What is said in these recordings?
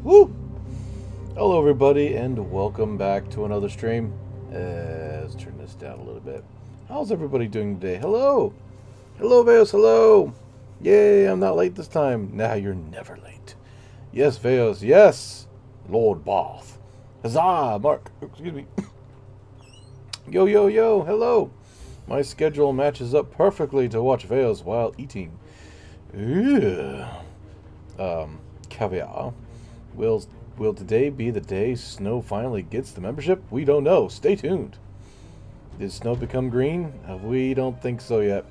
Woo! Hello everybody and welcome back to another stream. Let's turn this down a little bit. How's everybody doing today? Hello! Hello Veos, hello! Yay, I'm not late this time. Nah, you're never late. Yes, Veos, yes! Lord Bath. Huzzah! Mark, excuse me. Yo, yo, yo, hello! My schedule matches up perfectly to watch Veos while eating. Ew. Caviar. Will today be the day Snow finally gets the membership? We don't know. Stay tuned. Did Snow become green? We don't think so yet.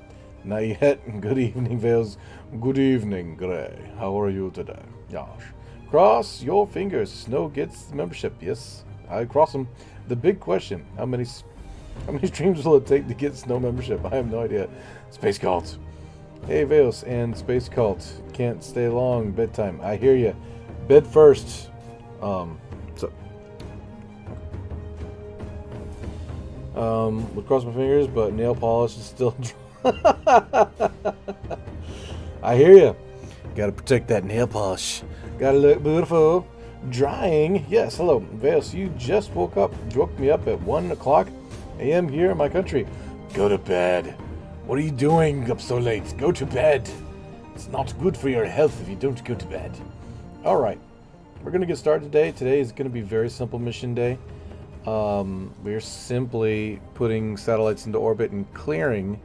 Not yet. Good evening, Vales. Good evening, Gray. How are you today? Josh. Cross your fingers. Snow gets the membership. Yes, I cross them. The big question: how many streams will it take to get Snow membership? I have no idea. Space Cult. Hey, Veos and Space Cult. Can't stay long. Bedtime. I hear you. Bed first. Would cross my fingers, but nail polish is still dry. I hear you. Gotta protect that nail polish. Gotta look beautiful. Drying. Yes, hello. Veos, you just woke me up at 1 o'clock a.m. here in my country. Go to bed. What are you doing up so late? Go to bed. It's not good for your health if you don't go to bed. Alright. We're going to get started today. Today is going to be a very simple mission day. We're simply putting satellites into orbit and clearing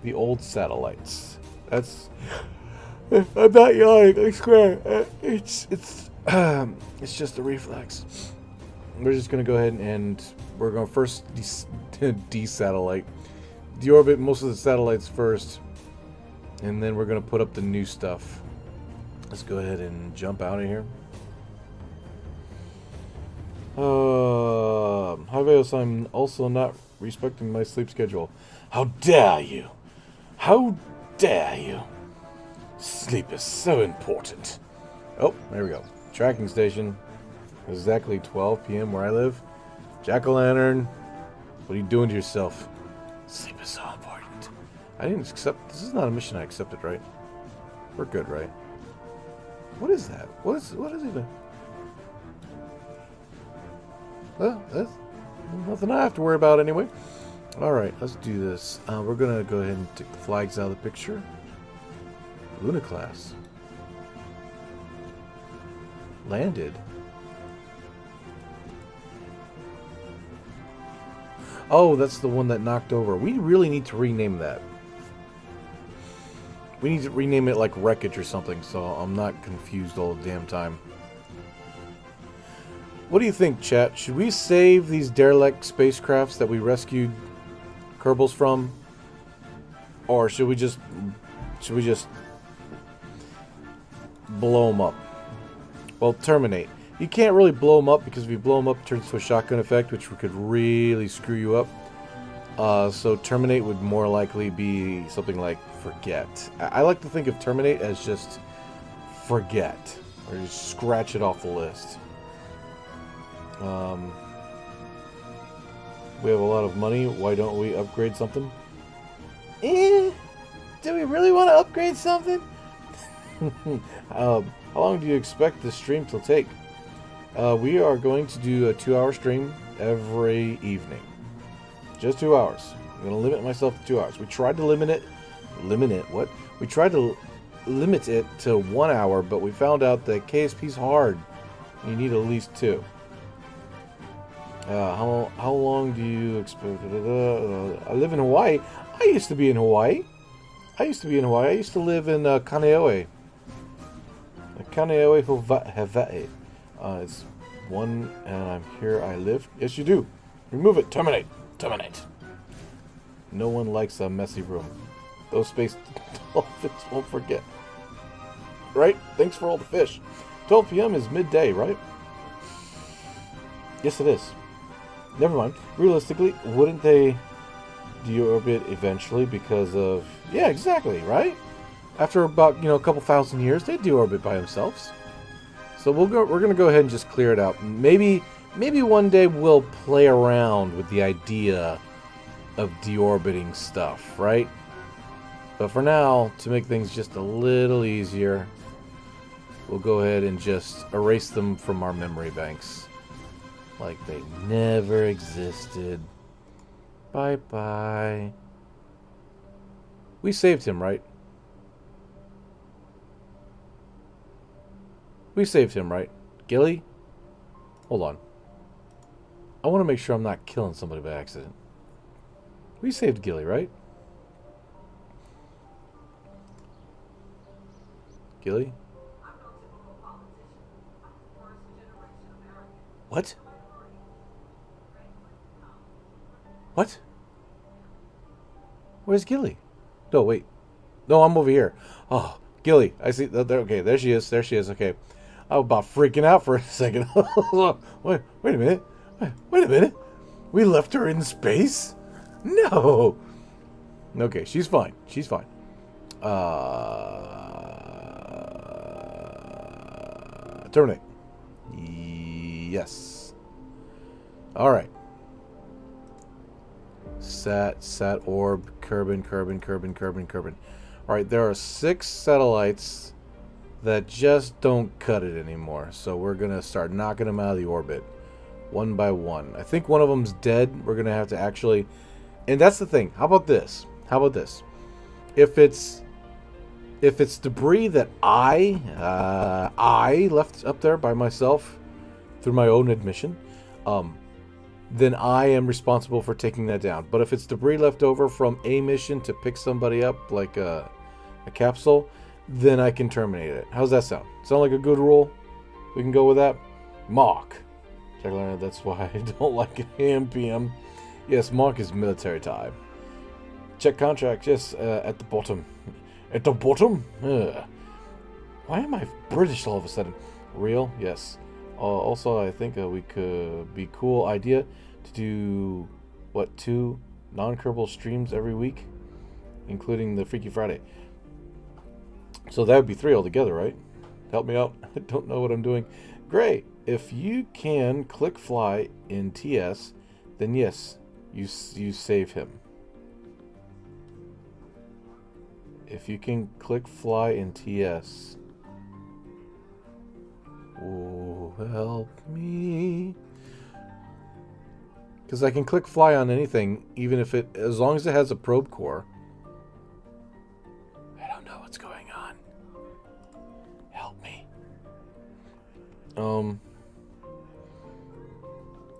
the old satellites. That's... I'm not yawning, I swear. It's just a reflex. We're just going to go ahead and we're going to first desatellite. Deorbit most of the satellites first, and then we're going to put up the new stuff. Let's go ahead and jump out of here. Hi Veos, I'm also not respecting my sleep schedule. How dare you? How dare you? Sleep is so important. Oh, there we go. Tracking station. Exactly 12 p.m. where I live. Jack-o'-lantern. What are you doing to yourself? Sleep is so important. I didn't accept... This is not a mission I accepted, right? We're good, right? What is that? What is even... Well, that's nothing I have to worry about anyway. Alright, let's do this. We're going to go ahead and take the flags out of the picture. Luna class. Landed. Oh, that's the one that knocked over. We really need to rename that. We need to rename it like Wreckage or something, so I'm not confused all the damn time. What do you think, chat? Should we save these derelict spacecrafts that we rescued Kerbals from? Or should we just blow them up? Well, terminate. You can't really blow them up because if you blow them up, it turns to a shotgun effect, which could really screw you up. So terminate would more likely be something like forget. I like to think of terminate as just forget, or just scratch it off the list. We have a lot of money. Why don't we upgrade something? Do we really want to upgrade something? How long do you expect this stream to take? We are going to do a 2-hour stream every evening. Just 2 hours. I'm going to limit myself to 2 hours. We tried to limit it. What? We tried to limit it to 1 hour, but we found out that KSP's hard. You need at least 2. How long do you expect? I live in Hawaii. I used to be in Hawaii. I used to live in Kaneohe. Kaneohe, Hawaii. It's 1, and I'm here. I live. Yes, you do. Remove it. Terminate. Terminate. No one likes a messy room. Those space dolphins won't forget. Right? Thanks for all the fish. 12 p.m. is midday, right? Yes, it is. Never mind. Realistically, wouldn't they deorbit eventually because of... Yeah, exactly, right? After about, a couple thousand years, they deorbit by themselves. So we're going to go ahead and just clear it out. Maybe one day we'll play around with the idea of deorbiting stuff, right? But for now, to make things just a little easier, we'll go ahead and just erase them from our memory banks. Like they never existed. Bye-bye. We saved him, right? We saved him, right? Gilly? Hold on. I want to make sure I'm not killing somebody by accident. We saved Gilly, right? Gilly? What? What? Where's Gilly? No, wait. No, I'm over here. Oh, Gilly. I see. Okay, there she is. There she is. Okay. I was about freaking out for a second. wait a minute. Wait a minute. We left her in space? No. Okay, she's fine. She's fine. Terminate. Yes. All right. Sat orb, Kerbin. All right, there are 6 satellites that just don't cut it anymore. So we're going to start knocking them out of the orbit one by one. I think one of them's dead. We're going to have to actually... And that's the thing. How about this? If it's debris that I left up there by myself through my own admission, then I am responsible for taking that down. But if it's debris left over from a mission to pick somebody up, like a capsule, then I can terminate it. How's that sound? Sound like a good rule? We can go with that? Mock. That's why I don't like it. AM, PM. Yes, Mock is military time. Check contract, yes, at the bottom. At the bottom? Why am I British all of a sudden? Real? Yes. Also, I think we could be cool idea to do, 2 non-Kerbal streams every week? Including the Freaky Friday. So that would be 3 altogether, right? Help me out. I don't know what I'm doing. Great. If you can click fly in TS, then yes, you save him. If you can click fly in TS. Oh, help me. Because I can click fly on anything, even if as long as it has a probe core. I don't know what's going on. Help me.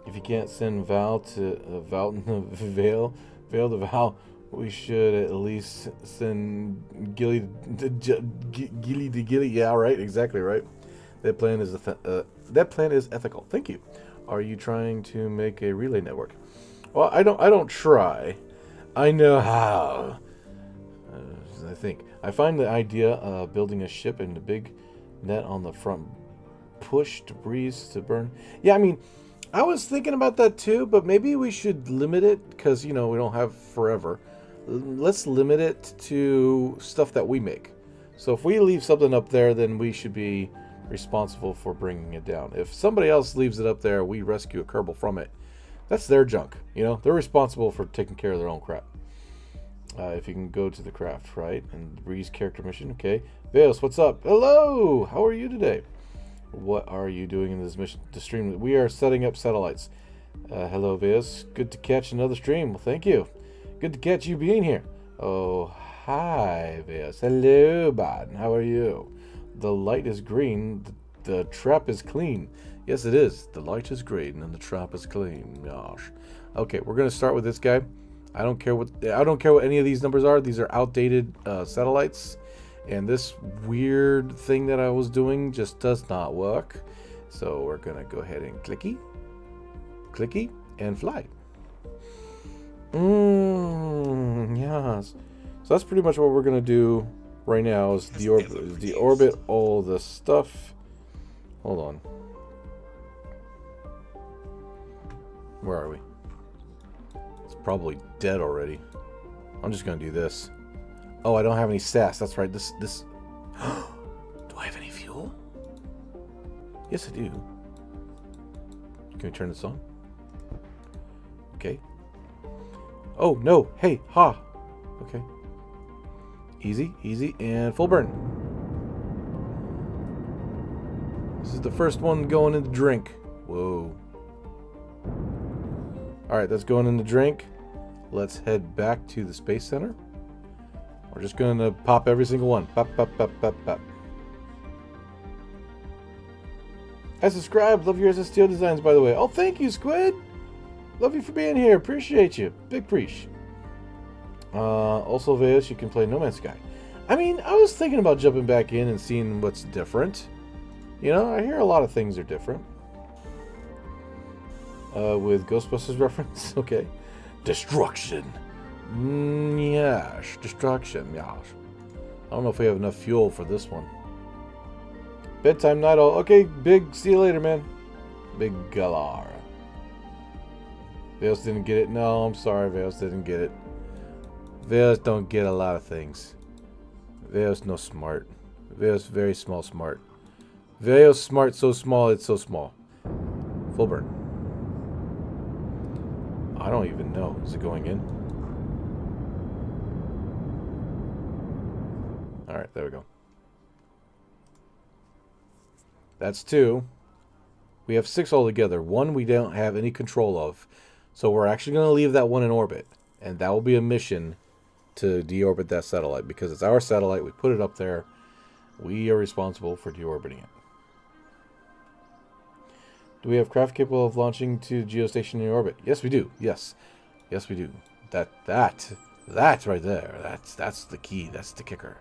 If you can't send Val to Veil to Val, we should at least send Gilly to Gilly. Yeah, right. Exactly right. That plan is ethical. Thank you. Are you trying to make a relay network? Well, I don't try. I know how. I think I find the idea of building a ship and a big net on the front push debris to burn. Yeah, I mean, I was thinking about that too, but maybe we should limit it because we don't have forever. Let's limit it to stuff that we make. So if we leave something up there, then we should be responsible for bringing it down. If somebody else leaves it up there, we rescue a Kerbal from it. That's their junk. You know, they're responsible for taking care of their own crap. If you can go to the craft, right? And Breeze character mission. Okay. Veos, what's up? Hello! How are you today? What are you doing in this mission to stream? We are setting up satellites. Hello, Veos. Good to catch another stream. Well, thank you. Good to catch you being here. Oh, hi, Veos. Hello, Baden. How are you? The light is green. The trap is clean. Yes, it is. The light is green and the trap is clean. Gosh. Okay, we're gonna start with this guy. I don't care what any of these numbers are. These are outdated satellites, and this weird thing that I was doing just does not work. So we're gonna go ahead and clicky, and fly. Yes. So that's pretty much what we're gonna do right now. Is deorbit all the stuff. Hold on. Where are we? Probably dead already. I'm just gonna do this. Oh, I don't have any sass. That's right. This. Do I have any fuel? Yes, I do. Can we turn this on? Okay. Oh no! Hey, ha. Okay. Easy, and full burn. This is the first one going in the drink. Whoa. All right, that's going in the drink. Let's head back to the Space Center. We're just going to pop every single one. Pop, pop, pop, pop, pop. I subscribed. Love your SSTO designs, by the way. Oh, thank you, Squid. Love you for being here. Appreciate you. Big preach. Also, Veus, you can play No Man's Sky. I mean, I was thinking about jumping back in and seeing what's different. You know, I hear a lot of things are different. With Ghostbusters reference. Okay. Destruction. Yes. Destruction. Yes. I don't know if we have enough fuel for this one. Bedtime night all. Okay, big. See you later, man. Big Galar. Veos didn't get it. No, I'm sorry. Veos didn't get it. Veos don't get a lot of things. Veos no smart. Veos very smart. Veos smart so small it's so small. Full burn. I don't even know. Is it going in? Alright, there we go. That's 2. We have 6 altogether. 1 we don't have any control of. So we're actually going to leave that one in orbit. And that will be a mission to deorbit that satellite. Because it's our satellite. We put it up there. We are responsible for deorbiting it. Do we have craft capable of launching to geostationary orbit? Yes, we do. Yes. Yes, we do. That right there. That's the key. That's the kicker.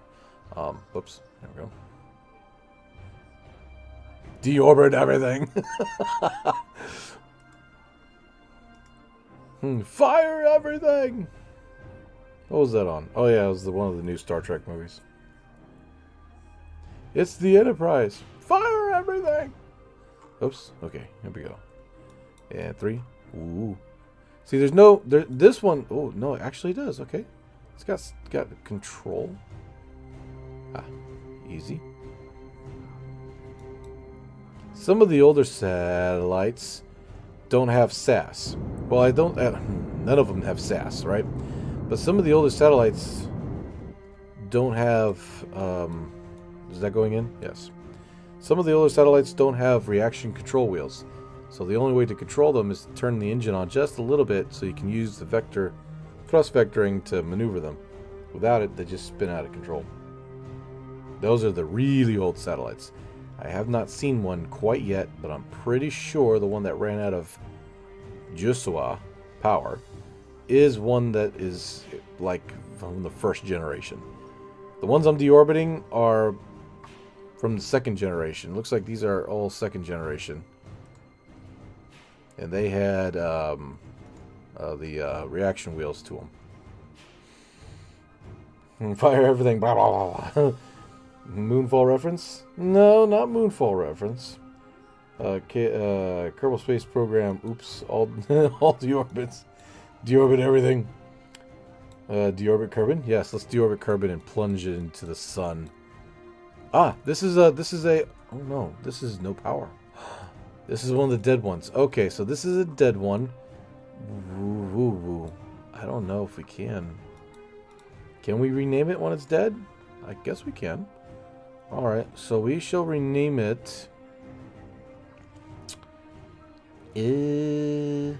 Whoops. There we go. Deorbit everything. Fire everything. What was that on? Oh yeah, it was one of the new Star Trek movies. It's the Enterprise. Fire everything. Oops. Okay, here we go. And 3. Ooh. See, there's no... this one... Oh, no, it actually does. Okay. It's got control. Ah, easy. Some of the older satellites don't have SAS. Well, I don't... none of them have SAS, right? But some of the older satellites don't have... is that going in? Yes. Some of the older satellites don't have reaction control wheels, so the only way to control them is to turn the engine on just a little bit so you can use the thrust vectoring to maneuver them. Without it, they just spin out of control. Those are the really old satellites. I have not seen one quite yet, but I'm pretty sure the one that ran out of Jusua power is one that is like from the first generation. The ones I'm deorbiting are from the second generation. Looks like these are all second generation. And they had the reaction wheels to them. Fire everything. Blah, blah, blah. Moonfall reference? No, not Moonfall reference. Kerbal Space Program. Oops. All deorbits. Deorbit everything. Deorbit Kerbin? Yes, let's deorbit Kerbin and plunge it into the sun. Ah, this is a oh no, this is no power. This is one of the dead ones. Okay, so this is a dead one. I don't know if we can. Can we rename it when it's dead? I guess we can. Alright, so we shall rename it. We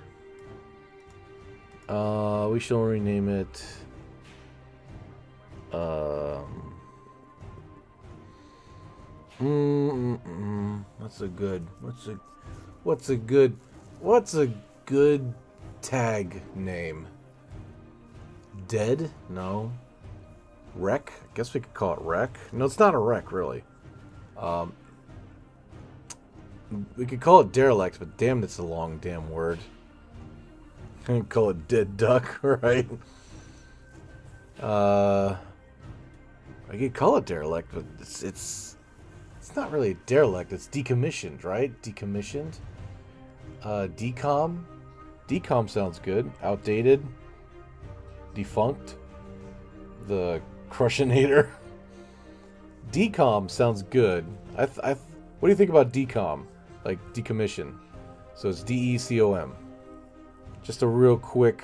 shall rename it. What's a good tag name? Dead? No. Wreck? I guess we could call it wreck. No, it's not a wreck, really. We could call it derelict, but damn, that's a long damn word. I can call it dead duck, right? I could call it derelict, but it's not really derelict. It's decommissioned, right? Decommissioned. Decom. Decom sounds good. Outdated. Defunct. The Crushinator. Decom sounds good. What do you think about decom? Like decommission. So it's D-E-C-O-M. Just a real quick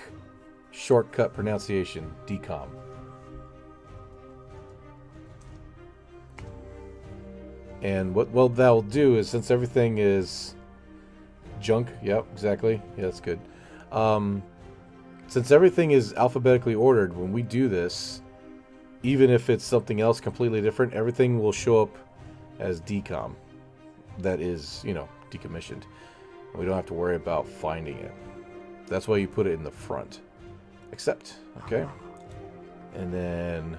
shortcut pronunciation. Decom. And what that will do is, since everything is junk, yep, exactly. Yeah, that's good. Since everything is alphabetically ordered, when we do this, even if it's something else completely different, everything will show up as decom. That is, you know, decommissioned. We don't have to worry about finding it. That's why you put it in the front. Accept. Okay. And then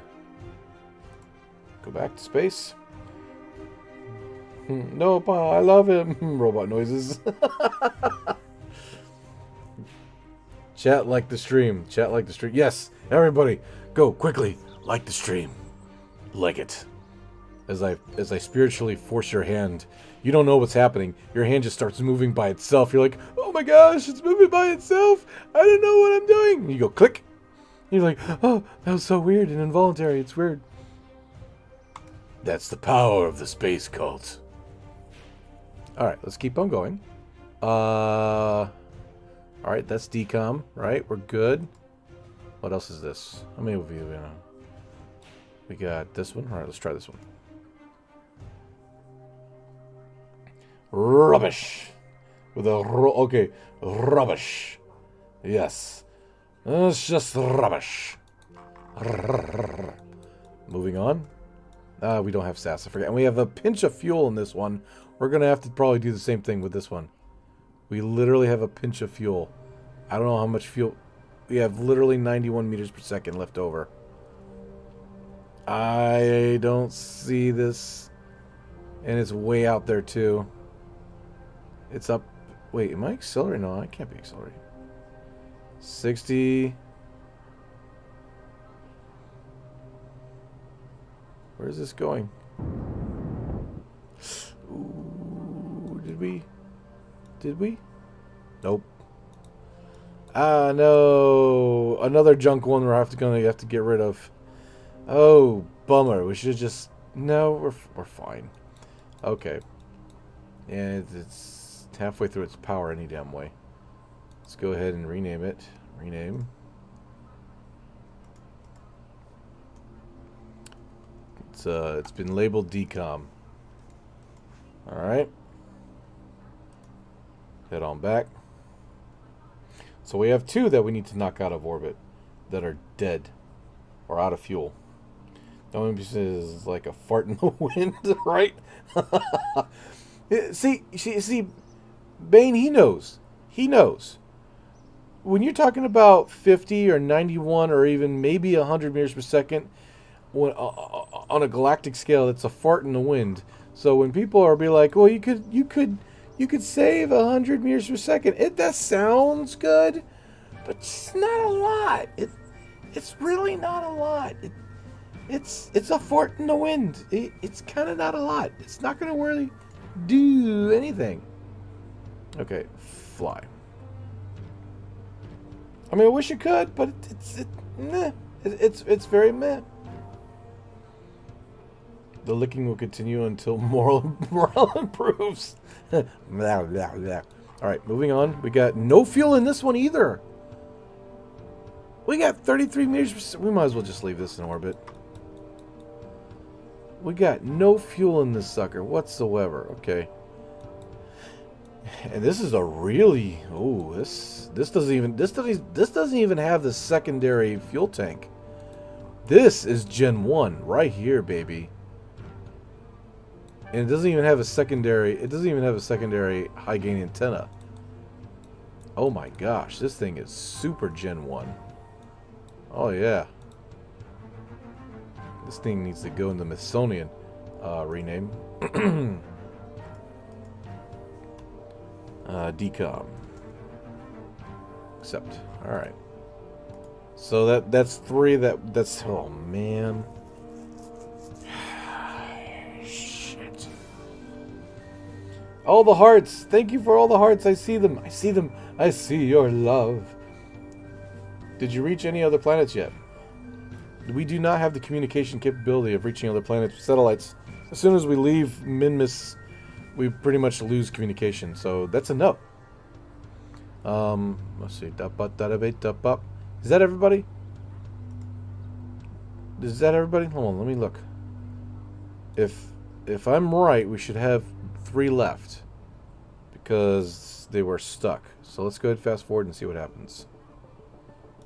go back to space. No, Pa, I love him. Robot noises. Chat like the stream. Chat like the stream. Yes, everybody, go quickly. Like the stream. Like it. As I spiritually force your hand. You don't know what's happening. Your hand just starts moving by itself. You're like, oh my gosh, it's moving by itself. I don't know what I'm doing. And you go click. You're like, oh, that was so weird and involuntary. It's weird. That's the power of the space cult. Alright, let's keep on going. Alright, that's decom, right? We're good. What else is this? How many of you know? We got this one. Alright, let's try this one. Rubbish. With a okay, rubbish. Yes. It's just rubbish. Moving on. We don't have sass, I forget. And we have a pinch of fuel in this one. We're going to have to probably do the same thing with this one. We literally have a pinch of fuel. I don't know how much fuel. We have literally 91 meters per second left over. I don't see this. And it's way out there too. It's up. Wait, am I accelerating? No, I can't be accelerating. 60. Where is this going? Ooh, did we? Nope. Ah, no. Another junk one we're gonna have to get rid of. Oh, bummer. We should just... No, we're fine. Okay. And it's halfway through its power any damn way. Let's go ahead and rename it. Rename. It's been labeled decom. Alright. Head on back. So we have two that we need to knock out of orbit that are dead or out of fuel. The only piece is like a fart in the wind, right? see, Bane, he knows. He knows. When you're talking about 50 or 91 or even maybe 100 meters per second, when, on a galactic scale, that's a fart in the wind. So when people are be like, well, you could save 100 meters per second. That sounds good, but it's not a lot. It's really not a lot. It's a fart in the wind. It's kind of not a lot. It's not going to really do anything. Okay, fly. I mean, I wish it could, but it's very meh. The licking will continue until morale improves. Blah, blah, blah. Alright, moving on. We got no fuel in this one either. We got 33 meters. We might as well just leave this in orbit. We got no fuel in this sucker whatsoever. Okay. And this is a really... Oh, this doesn't even have the secondary fuel tank. This is Gen 1 right here, baby. And it doesn't even have a secondary... It doesn't even have a secondary high gain antenna. Oh my gosh, this thing is super Gen 1. Oh yeah. This thing needs to go in the Smithsonian rename. Decom. Accept. Alright. So that's 3 that's oh man. Shit. All the hearts. Thank you for all the hearts. I see them. I see them. I see your love. Did you reach any other planets yet? We do not have the communication capability of reaching other planets with satellites. As soon as we leave Minmus, we pretty much lose communication. So that's a no. Let's see. Is that everybody? Is that everybody? Hold on, let me look. If I'm right, we should have 3 left because they were stuck. So let's go ahead, fast forward, and see what happens.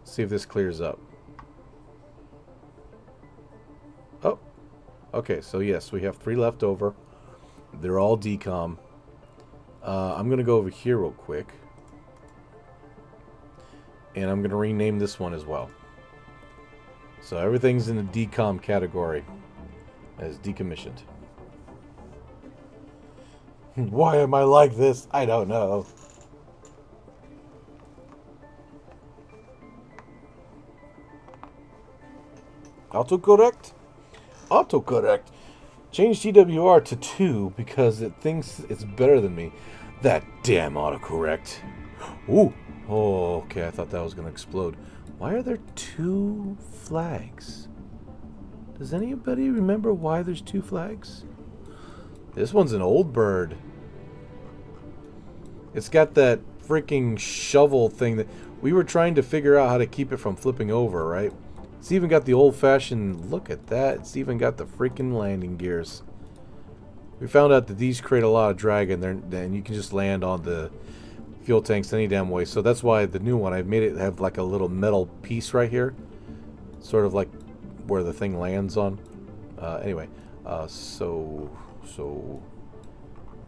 See if this clears up. Oh, okay. So yes, we have 3 left over. They're all decom. I'm gonna go over here real quick, and I'm gonna rename this one as well. So everything's in the decom category as decommissioned. Why am I like this? I don't know. Autocorrect? Autocorrect. Change TWR to 2 because it thinks it's better than me. That damn autocorrect. Ooh. Oh, okay. I thought that was going to explode. Why are there 2 flags? Does anybody remember why there's 2 flags? This one's an old bird. It's got that freaking shovel thing that we were trying to figure out how to keep it from flipping over, right? It's even got the old-fashioned, look at that, it's even got the freaking landing gears. We found out that these create a lot of drag, and then you can just land on the fuel tanks any damn way. So that's why the new one, I've made it have like a little metal piece right here. Sort of like where the thing lands on. Anyway, so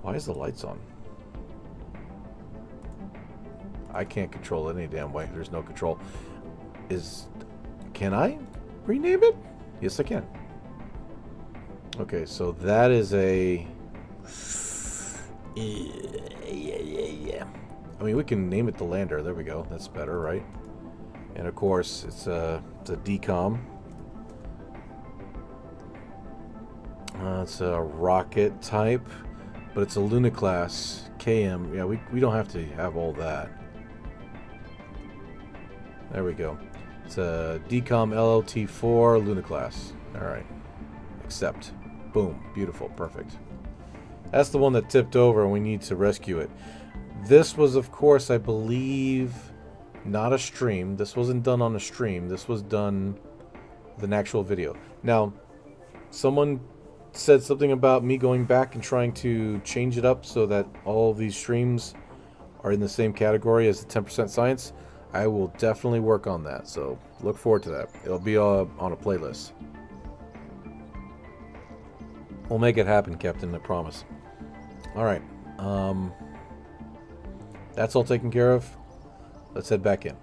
why is the lights on? I can't control it any damn way. There's no control. Can I rename it? Yes, I can. Okay, so that is a... Yeah. I mean, we can name it the lander. There we go. That's better, right? And of course, it's a decom. It's a rocket type, but it's a Luna class KM. Yeah, we don't have to have all that. There we go. It's a decom LLT4 Luna class. All right. Accept. Boom. Beautiful. Perfect. That's the one that tipped over and we need to rescue it. This was, of course, I believe, not a stream. This wasn't done on a stream. This was done with an actual video. Now, someone said something about me going back and trying to change it up so that all of these streams are in the same category as the 10% science. I will definitely work on that, so look forward to that. It'll be on a playlist. We'll make it happen, Captain, I promise. Alright. That's all taken care of. Let's head back in.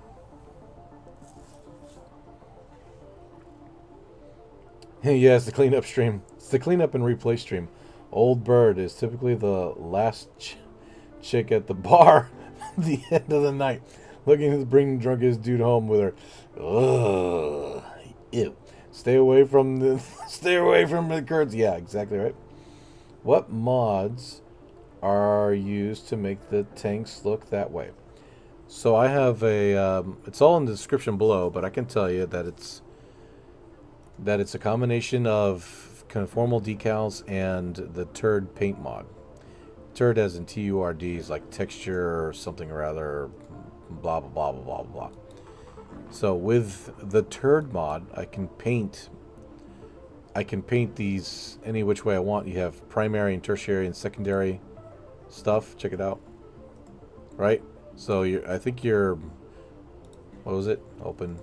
Yeah, it's the cleanup stream. It's the cleanup and replay stream. Old Bird is typically the last chick at the bar at the end of the night, looking to bring the drunkest dude home with her. Ugh. Ew. Stay away from the curds. Yeah, exactly right. What mods are used to make the tanks look that way? So I have a. It's all in the description below, but I can tell you that it's a combination of conformal decals and the T.U.R.D paint mod. T.U.R.D as in T.U.R.D is like texture or something or other, blah, blah, blah, blah, blah, blah. So with the T.U.R.D mod, I can paint these any which way I want. You have primary and tertiary and secondary stuff. Check it out. Right? So I think you're, what was it? Open.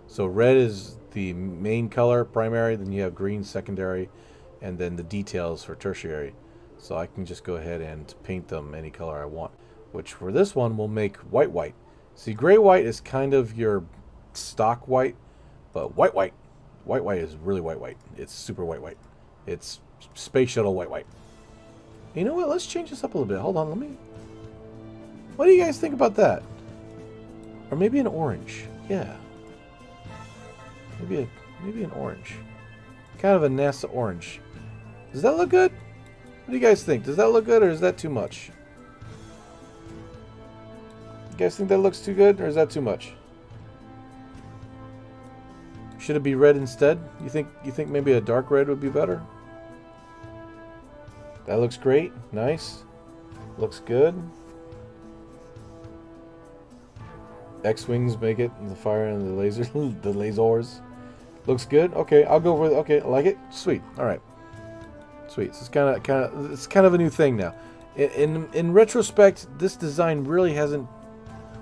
So red is the main color, primary, then you have green, secondary, and then the details for tertiary. So I can just go ahead and paint them any color I want, which for this one will make white. See, gray white is kind of your stock white, but white is really white. It's super white. It's space shuttle white. You know what? Let's change this up a little bit. Hold on, what do you guys think about that? Or maybe an orange. Yeah. Maybe an orange. Kind of a NASA orange. Does that look good? What do you guys think? Does that look good or is that too much? You guys think that looks too good or is that too much? Should it be red instead? You think maybe a dark red would be better? That looks great. Nice. Looks good. X-wings make it, and the fire and the laser, the lasers. Looks good. Okay, I'll go with. Okay, I like it. Sweet. All right. Sweet. So it's kind of a new thing now. In retrospect, this design really hasn't.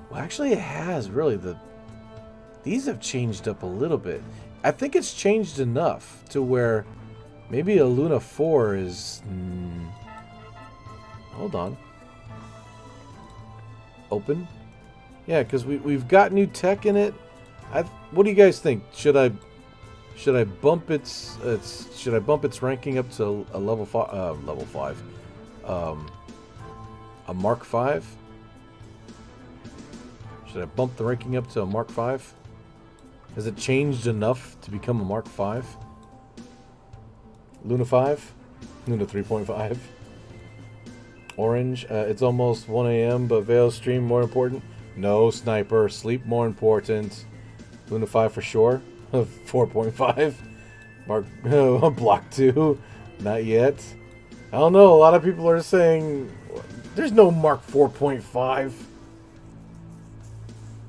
Well, actually, it has really. These have changed up a little bit. I think it's changed enough to where maybe a Luna 4 is. Hold on. Open. Yeah, because we've got new tech in it. What do you guys think? Should I bump its ranking up to a level 5? A Mark 5? Should I bump the ranking up to a Mark 5? Has it changed enough to become a Mark 5? Luna 5? Luna 3.5? Orange? It's almost 1 a.m. but Veil stream more important. No, Sniper. Sleep more important. Luna 5 for sure. 4.5. Mark Block 2. Not yet. I don't know. A lot of people are saying there's no Mark 4.5.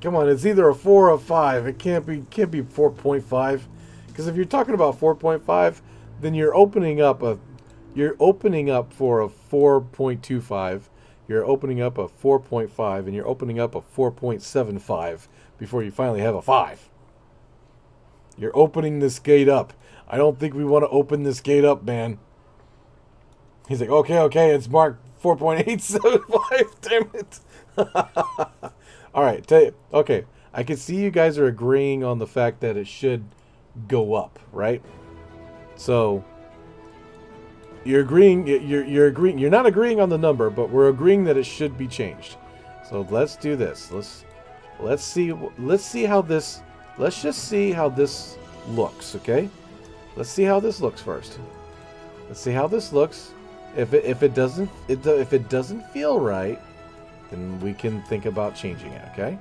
Come on, it's either a 4 or a 5. It can't be 4.5. Because if you're talking about 4.5, then you're opening up for a 4.25. You're opening up a 4.5, and you're opening up a 4.75 before you finally have a 5. You're opening this gate up. I don't think we want to open this gate up, man. He's like, okay, it's Mark 4.875. Damn it. All right, tell you. Okay, I can see you guys are agreeing on the fact that it should go up, right? So you're agreeing. You're agreeing. You're not agreeing on the number, but we're agreeing that it should be changed. So let's do this. Let's see how this. Let's just see how this looks, okay? Let's see how this looks first. Let's see how this looks. If it doesn't feel right, then we can think about changing it, okay?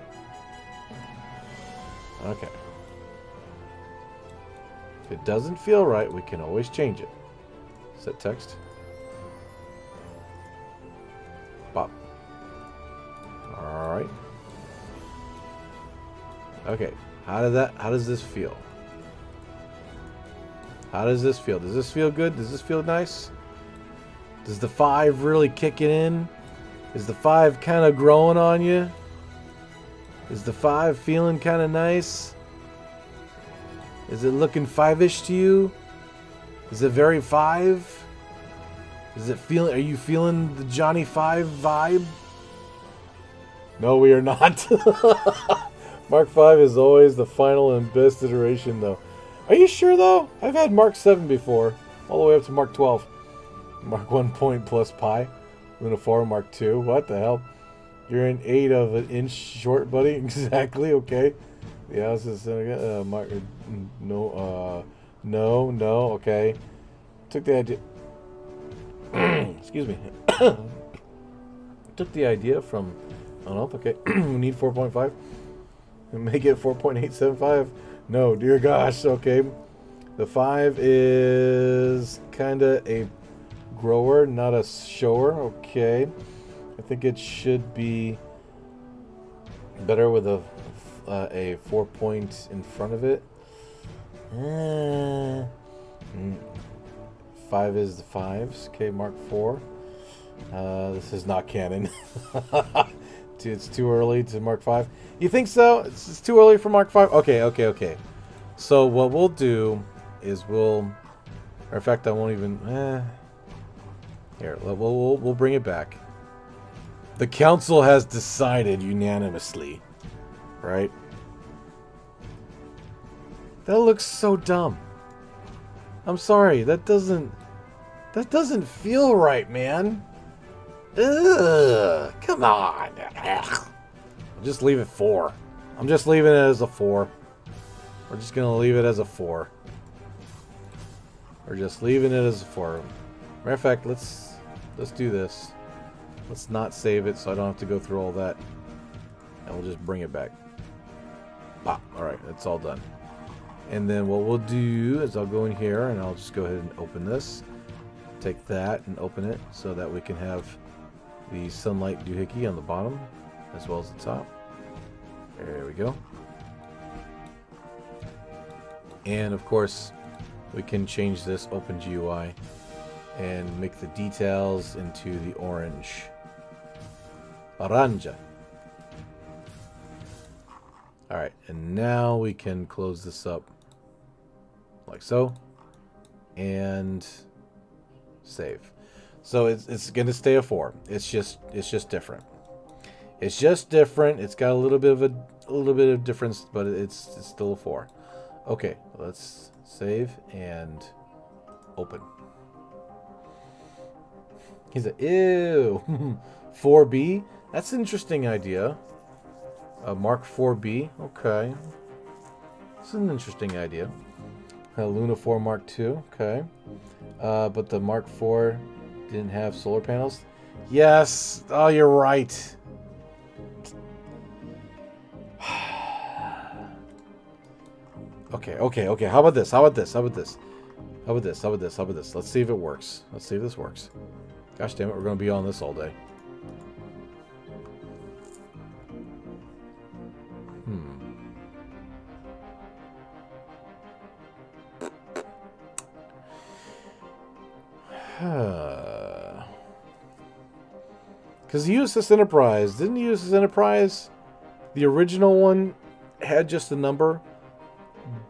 Okay. If it doesn't feel right, we can always change it. Set text. Pop. All right. Okay. How does this feel? How does this feel? Does this feel good? Does this feel nice? Does the 5 really kick it in? Is the 5 kind of growing on you? Is the 5 feeling kind of nice? Is it looking 5-ish to you? Is it very 5? Is it feeling? Are you feeling the Johnny 5 vibe? No, we are not. Mark 5 is always the final and best iteration, though. Are you sure, though? I've had Mark 7 before, all the way up to Mark 12. Mark 1 point plus pi. Luna 4, Mark 2. What the hell? You're an 1/8 of an inch short, buddy. Exactly. Okay. Yeah, this is Mark. No. No. Okay. Took the idea. Excuse me. Took the idea from. I don't know. Okay. We need 4.5. Make it 4.875. No, dear gosh. Okay. The 5 is kind of a grower, not a shower. Okay. I think it should be better with a 4 point in front of it. 5 is the 5s. Okay, Mark 4. This is not canon. It's too early to Mark 5. You think so? It's too early for Mark 5? Okay. So what we'll do is or in fact, I won't even... Here, we'll bring it back. The council has decided unanimously, right? That looks so dumb. I'm sorry, that doesn't feel right, man. Ugh, come on. Ugh. I'll just leave it 4. I'm just leaving it as a 4. We're just gonna leave it as a 4. We're just leaving it as a 4. Matter of fact, let's do this. Let's not save it so I don't have to go through all that. And we'll just bring it back. Ah, alright, it's all done. And then what we'll do is I'll go in here and I'll just go ahead and open this. Take that and open it so that we can have the sunlight doohickey on the bottom as well as the top. There we go. And of course, we can change this Open GUI and make the details into the orange. Oranja. Alright, and now we can close this up like so. And save. So it's gonna stay a 4. It's just different. It's just different. It's got a little bit of difference, but it's still a 4. Okay, let's save and open. He's like, ew. 4B? That's an interesting idea. Mark 4B. Okay. That's an interesting idea. Luna 4 Mark 2. Okay. But the Mark 4 didn't have solar panels. Yes. Oh, you're right. Okay. How about this? Let's see if it works. Let's see if this works. Gosh damn it, we're going to be on this all day. Because the USS Enterprise, didn't the USS Enterprise, the original one had just a number,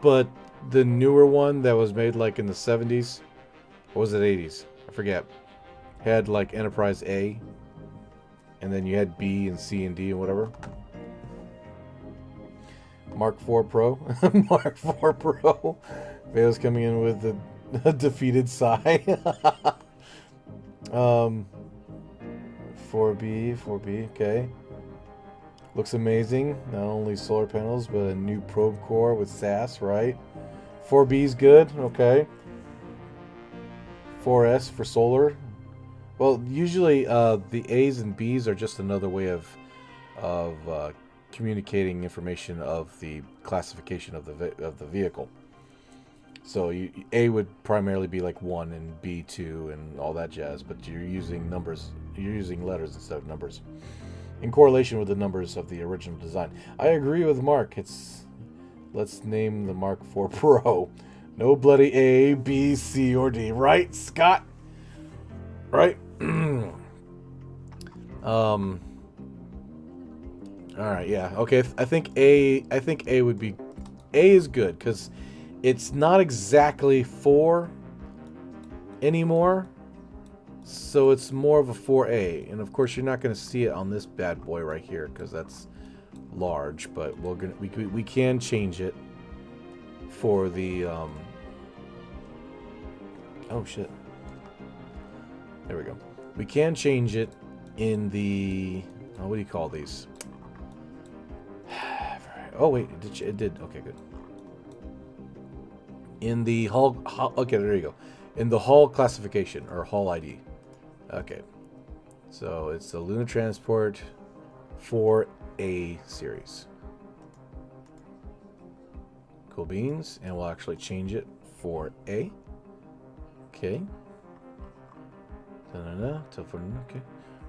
but the newer one that was made like in the 70s, or was it 80s? I forget. Had like Enterprise A, and then you had B and C and D and whatever. Mark IV Pro. Mark IV Pro. Vail's coming in with the defeated sigh. 4B, okay. Looks amazing. Not only solar panels, but a new probe core with SAS, right? 4B's good, okay. 4S for solar. Well, usually the A's and B's are just another way of communicating information of the classification of the vehicle. So A would primarily be like 1 and B 2 and all that jazz, but you're using numbers. You're using letters instead of numbers, in correlation with the numbers of the original design. I agree with Mark. Let's name the Mark IV Pro. No bloody A, B, C, or D, right, Scott? Right. All right, yeah, okay. I think A would be. A is good because it's not exactly 4 anymore, so it's more of a 4A. And of course, you're not going to see it on this bad boy right here because that's large. But we can change it for the. Oh shit! There we go. We can change it in the. Oh, what do you call these? Oh wait, it did. Okay, good. In the hull. Okay, there you go. In the hull classification or hull ID. Okay, so it's the Lunar Transport 4A series. Cool beans, and we'll actually change it for A. Okay. Tilt for, okay.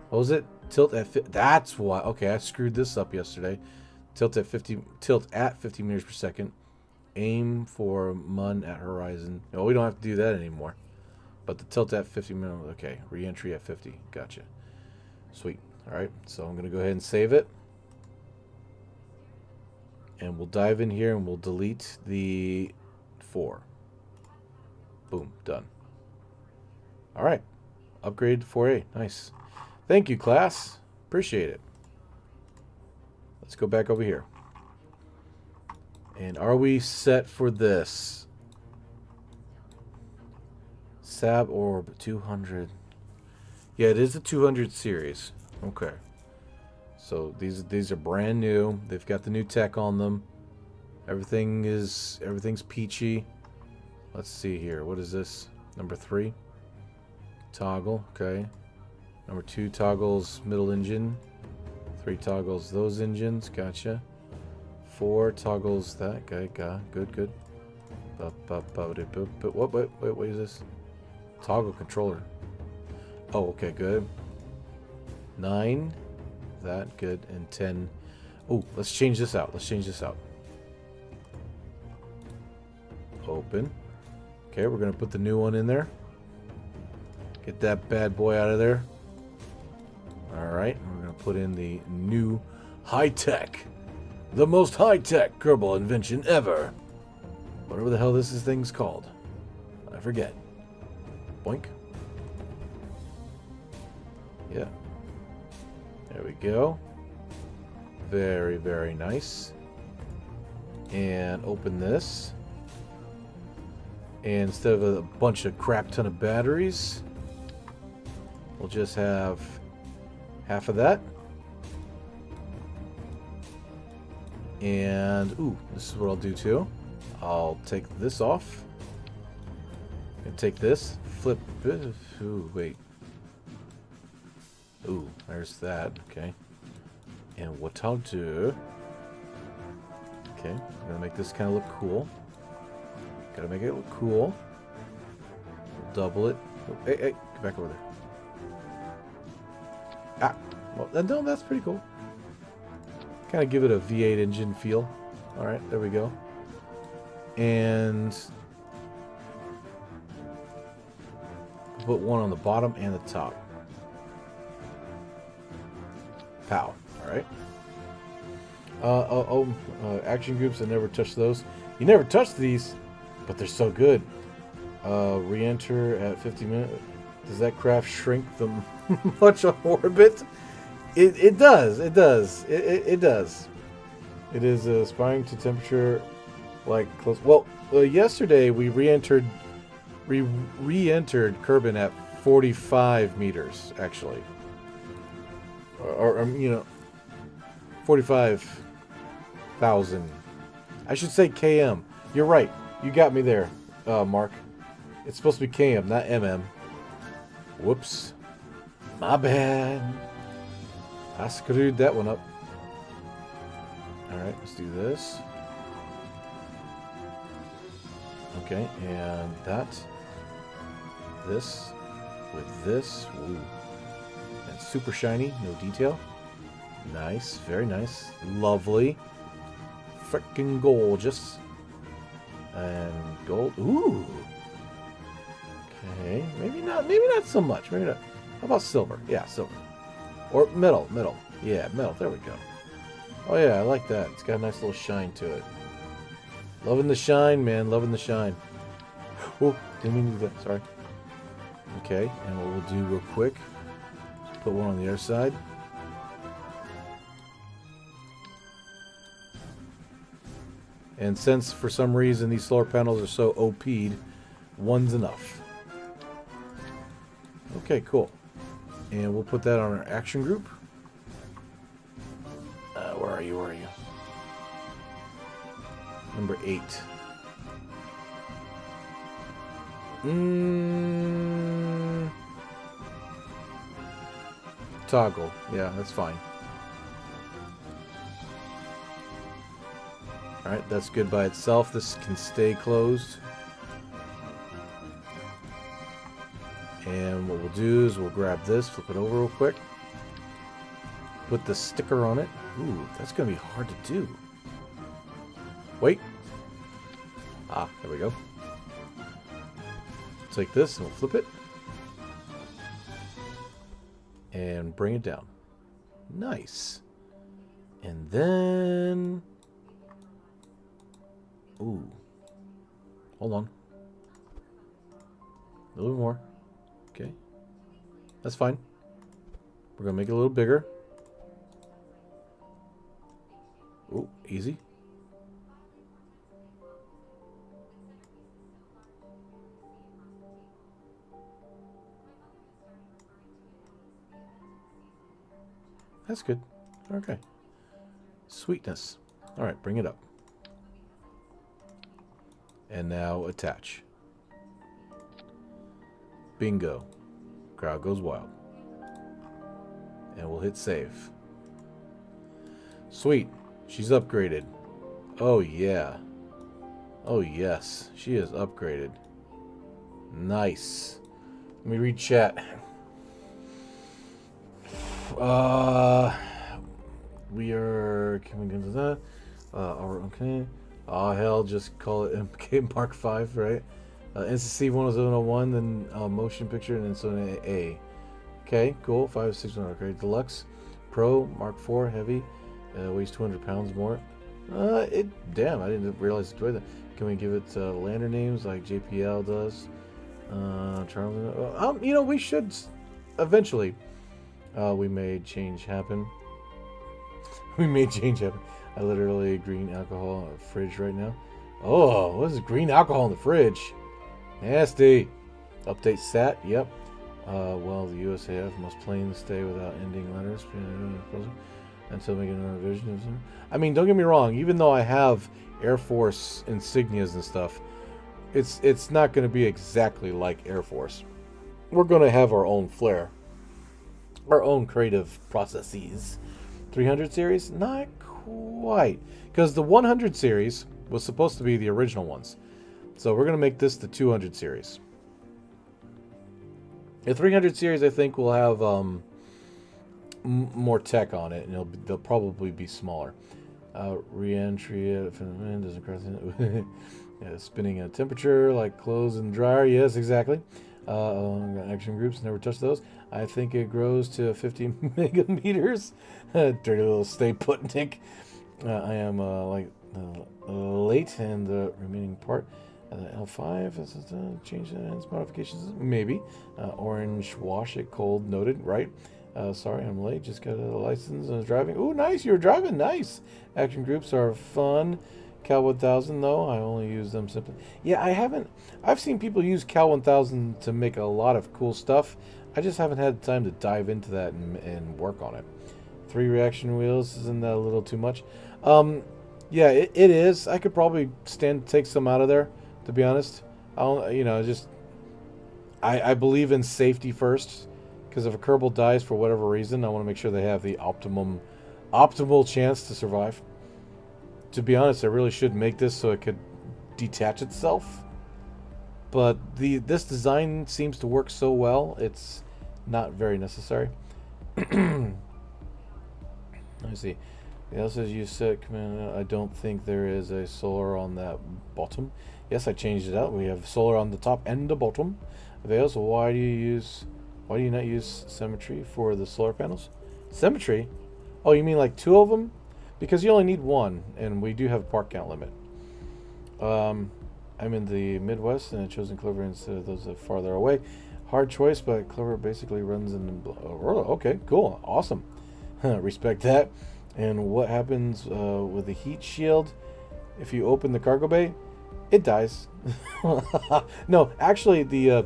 What was it? Tilt at that's why. Okay, I screwed this up yesterday. Tilt at 50 meters per second. Aim for MUN at horizon. No, we don't have to do that anymore. But the tilt at 50 minutes. Okay, reentry at 50. Gotcha. Sweet. All right, so I'm gonna go ahead and save it, and we'll dive in here and we'll delete the 4. Boom, done. All right, upgrade to 4A. Nice. Thank you, class. Appreciate it. Let's go back over here. And are we set for this? Sab Orb 200. Yeah, it is a 200 series. Okay. So these are brand new. They've got the new tech on them. Everything's peachy. Let's see here. What is this? Number 3. Toggle. Okay. Number 2 toggles middle engine. 3 toggles those engines. Gotcha. 4 toggles that guy. Good. What is this? Toggle controller. Oh, okay, good. 9. That, good. And 10. Oh, let's change this out. Open. Okay, we're going to put the new one in there. Get that bad boy out of there. Alright, we're going to put in the new high-tech. The most high-tech Kerbal invention ever. Whatever the hell this thing's called. I forget. Boink. Yeah. There we go. Very, very nice. And open this. And instead of a bunch of crap ton of batteries, we'll just have half of that. And, ooh, this is what I'll do too. I'll take this off. And take this. Flip it. Ooh, wait. Ooh, there's that. Okay. And what I'll do... Okay, I'm going to make this kind of look cool. Gotta make it look cool. We'll double it. Oh, hey, get back over there. Ah! Well, no, that's pretty cool. Kind of give it a V8 engine feel. Alright, there we go. And... put one on the bottom and the top. Pow. Alright. Action groups, I never touched those. You never touched these, but they're so good. Re-enter at 50 minutes. Does that craft shrink the much on orbit? It does. It does. It does. It is aspiring to temperature like close. Well, yesterday we re-entered Kerbin at 45 meters actually, or you know, 45,000. I should say km. You're right. You got me there, Mark. It's supposed to be km, not mm. Whoops. My bad. I screwed that one up. Alright, let's do this. Okay, and that. This. With this. Ooh. And super shiny, no detail. Nice, very nice. Lovely. Freaking gorgeous. And gold. Ooh. Okay, maybe not so much. Maybe not. How about silver? Yeah, silver. Or metal. Yeah, metal. There we go. Oh yeah, I like that. It's got a nice little shine to it. Loving the shine, man. Loving the shine. Oh, didn't mean to do that. Sorry. Okay, and what we'll do real quick, put one on the other side. And since for some reason these solar panels are so OP'd, one's enough. Okay, cool. And we'll put that on our action group. Where are you? Number 8. Toggle. Yeah, that's fine. Alright, that's good by itself. This can stay closed. And what we'll do is we'll grab this, flip it over real quick, put the sticker on it. Ooh, that's going to be hard to do. Wait. Ah, there we go. Take this and we'll flip it. And bring it down. Nice. And then... Ooh. Hold on. A little more. Okay. That's fine. We're going to make it a little bigger. Ooh, easy. That's good. Okay. Sweetness. All right, bring it up. And now attach. Bingo. Crowd goes wild. And we'll hit save. Sweet. She's upgraded. Oh, yeah. Oh, yes. She is upgraded. Nice. Let me read chat. We are coming into that. Okay. Oh, hell, just call it MK Mark 5, right? NCC 10701, then motion picture, and then so A. Okay, cool. 561, okay. Deluxe. Pro, Mark 4, heavy. Weighs 200 pounds more. Damn, I didn't realize it weighed that. Can we give it lander names like JPL does? Charles. You know, we should eventually. We made change happen. We made change happen. I literally green alcohol in the fridge right now. Oh, what is green alcohol in the fridge? Nasty. Update sat. Yep. Well, the USAF must planes stay without ending letters until making another revision. I mean, don't get me wrong. Even though I have Air Force insignias and stuff, it's not going to be exactly like Air Force. We're going to have our own flair. Our own creative processes. 300 series? Not quite. Because the 100 series was supposed to be the original ones. So we're going to make this the 200 series. The 300 series, I think, will have more tech on it. And they'll probably be smaller. Reentry doesn't cross spinning at temperature like clothes and dryer. Yes, exactly. Action groups, never touch those. I think it grows to 50 megameters. Dirty little stay put, Nick. I am late, and the remaining part. L5 change ends modifications, maybe. Orange wash it cold, noted. Right. Sorry, I'm late. Just got a license and was driving. Ooh, nice. You were driving. Nice. Action groups are fun. Cal 1000 though, I only use them simply. Yeah, I've seen people use Cal 1000 to make a lot of cool stuff. I just haven't had time to dive into that and work on it. 3 reaction wheels, isn't that a little too much? Yeah, it is. I could probably take some out of there, to be honest. I believe in safety first, because if a Kerbal dies for whatever reason, I want to make sure they have the optimal chance to survive. To be honest, I really should make this so it could detach itself. But this design seems to work so well, it's not very necessary. Let me see. It also says you set command. I don't think there is a solar on that bottom. Yes, I changed it out. We have solar on the top and the bottom. Avails. Why do you not use symmetry for the solar panels? Symmetry? Oh, you mean like 2 of them? Because you only need 1, and we do have a part count limit. I'm in the Midwest, and I've chosen Clover instead of those that are farther away. Hard choice, but Clover basically runs in the... okay, cool, awesome. Respect that. And what happens with the heat shield? If you open the cargo bay, it dies. No, actually, the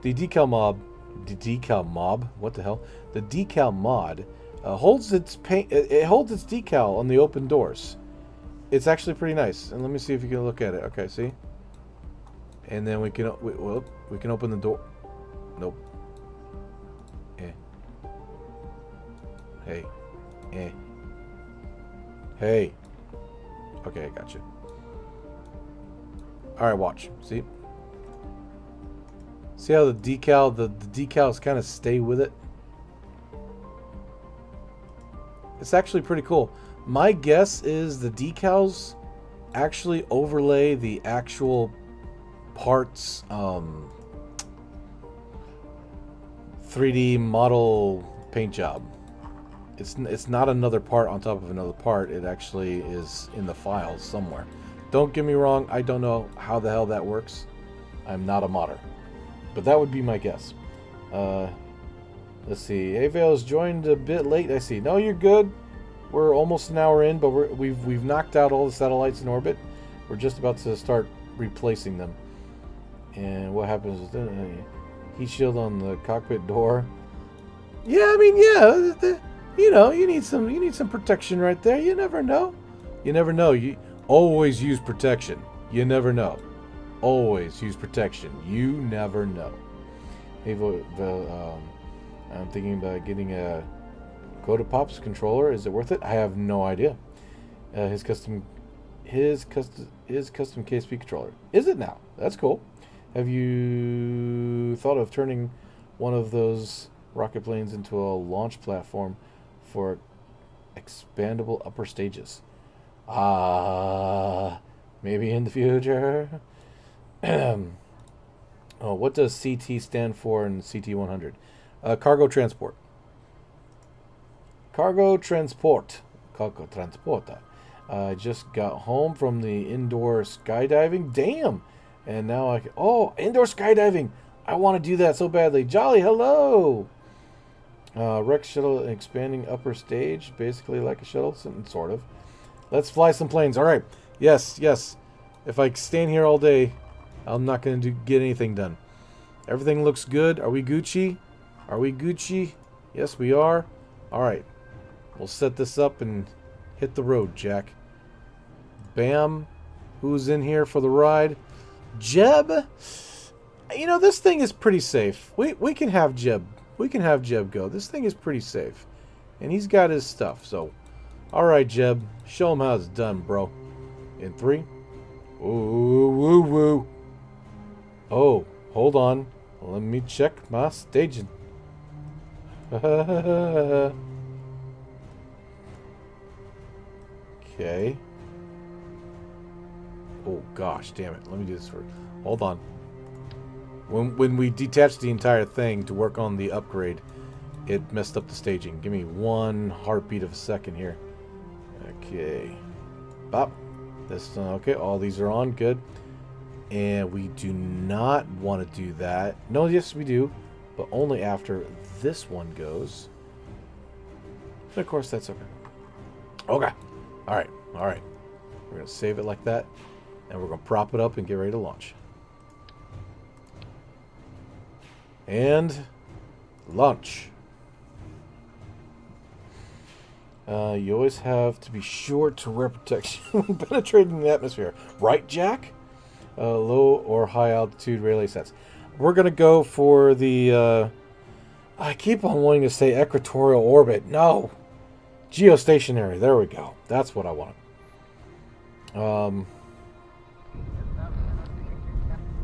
decal mob... The decal mob? What the hell? The decal mod... holds its paint. It holds its decal on the open doors. It's actually pretty nice. And let me see if you can look at it. Okay, see. And then we can open the door. Nope. Hey. Hey. Okay, I got you. All right, watch. See. See how the decals kind of stay with it? It's actually pretty cool. My guess is the decals actually overlay the actual parts 3D model paint job. It's not another part on top of another part. It actually is in the files somewhere. Don't get me wrong, I don't know how the hell that works. I'm not a modder. But that would be my guess. Let's see. Avale's joined a bit late, I see. No, you're good. We're almost an hour in, but we've knocked out all the satellites in orbit. We're just about to start replacing them. And what happens is heat shield on the cockpit door. Yeah, I mean, yeah, you need some protection right there. You never know. You never know. You always use protection. You never know. Always use protection. You never know. Hey, I'm thinking about getting a Coda Pops controller. Is it worth it? I have no idea. His custom KSP controller. Is it now? That's cool. Have you thought of turning one of those rocket planes into a launch platform for expandable upper stages? Maybe in the future. Oh, what does CT stand for in CT 100? Cargo transport. Cargo transport. Cargo transporta. I just got home from the indoor skydiving. Damn! And now I can... Oh, indoor skydiving! I want to do that so badly. Jolly, hello! Rex shuttle expanding upper stage. Basically like a shuttle, sort of. Let's fly some planes. All right. Yes, yes. If I stand here all day, I'm not going to get anything done. Everything looks good. Are we Gucci? Are we Gucci? Yes, we are. All right. We'll set this up and hit the road, Jack. Bam. Who's in here for the ride? Jeb. You know, this thing is pretty safe. We can have Jeb. We can have Jeb go. This thing is pretty safe. And he's got his stuff, so... Alright, Jeb. Show him how it's done, bro. In 3. Ooh, woo, woo. Oh, hold on. Let me check my staging. Okay. Oh, gosh, damn it. Let me do this first. Hold on. When we detached the entire thing to work on the upgrade, it messed up the staging. Give me one heartbeat of a second here. Okay. Bop. This okay. All these are on. Good. And we do not want to do that. No, yes, we do. But only after this one goes. And of course, that's okay. Okay. Alright. Alright. We're going to save it like that. And we're going to prop it up and get ready to launch. And launch. You always have to be sure to wear protection when penetrating the atmosphere. Right, Jack? Low or high altitude relay sets. We're going to go for the... I keep on wanting to say equatorial orbit. No. Geostationary. There we go. That's what I want.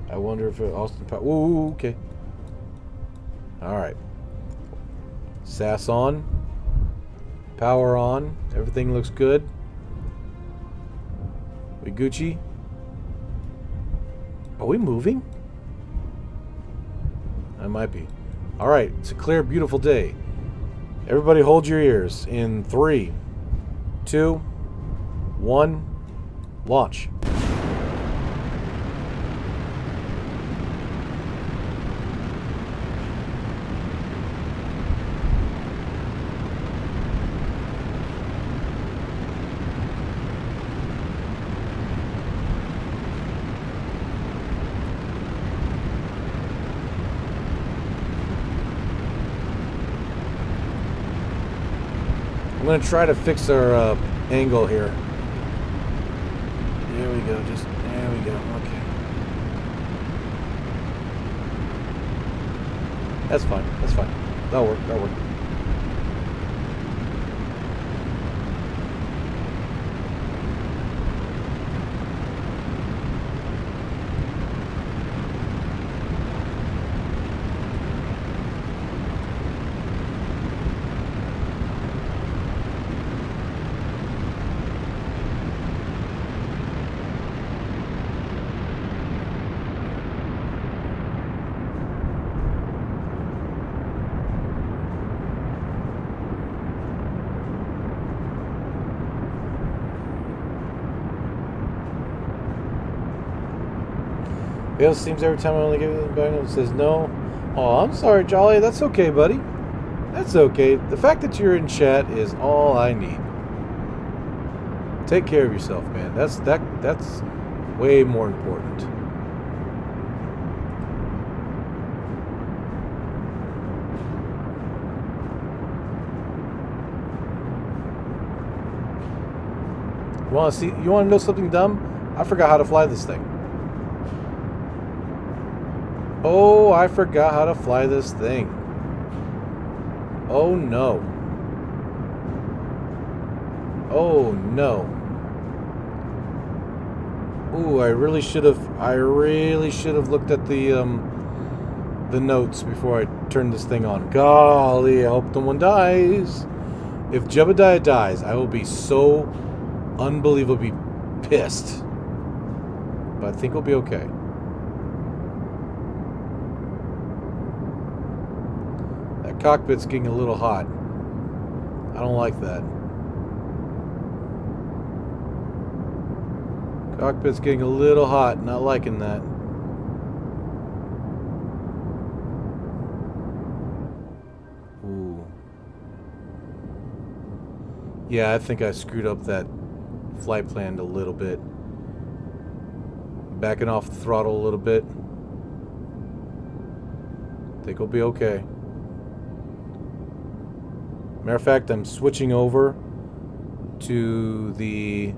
I wonder if Austin... Ooh, okay. Alright. SAS on. Power on. Everything looks good. We Gucci. Are we moving? I might be. Alright, it's a clear, beautiful day. Everybody hold your ears. In 3, 2, 1, launch. I'm going to try to fix our angle here. There we go. Just there we go. Okay. That's fine. That's fine. That'll work. That'll work. Fail seems every time I only give it back. It says no. Oh, I'm sorry, Jolly. That's okay, buddy. That's okay. The fact that you're in chat is all I need. Take care of yourself, man. That's way more important. You want to know something dumb? I forgot how to fly this thing. Oh, I forgot how to fly this thing. Oh no. Oh no. Ooh, I really should have looked at the notes before I turned this thing on. Golly, I hope no one dies. If Jebediah dies, I will be so unbelievably pissed. But I think we'll be okay. That cockpit's getting a little hot. I don't like that. Cockpit's getting a little hot. Not liking that. Ooh. Yeah, I think I screwed up that flight plan a little bit. Backing off the throttle a little bit. Think we'll be okay. Matter of fact, I'm switching over to the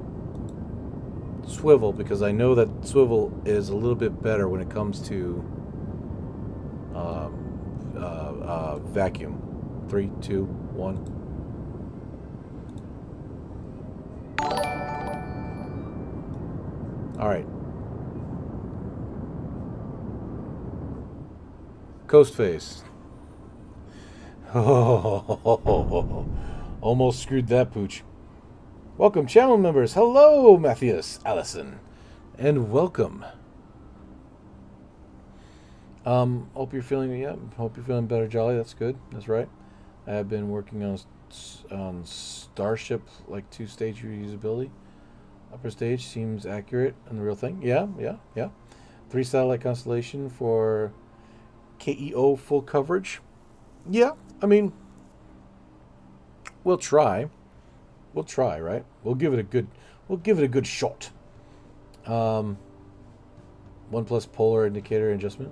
swivel because I know that swivel is a little bit better when it comes to vacuum. 3, 2, 1. All right. Coast face. Oh, almost screwed that pooch. Welcome, channel members. Hello, Matthias, Allison, and welcome. Hope you're feeling hope you're feeling better, Jolly. That's good. That's right. I have been working on Starship, like 2-stage reusability. Upper stage seems accurate and the real thing. Yeah. 3 satellite constellation for KEO full coverage. Yeah, I mean, we'll try. We'll try, right? We'll give it a good shot. 1+ polar indicator adjustment.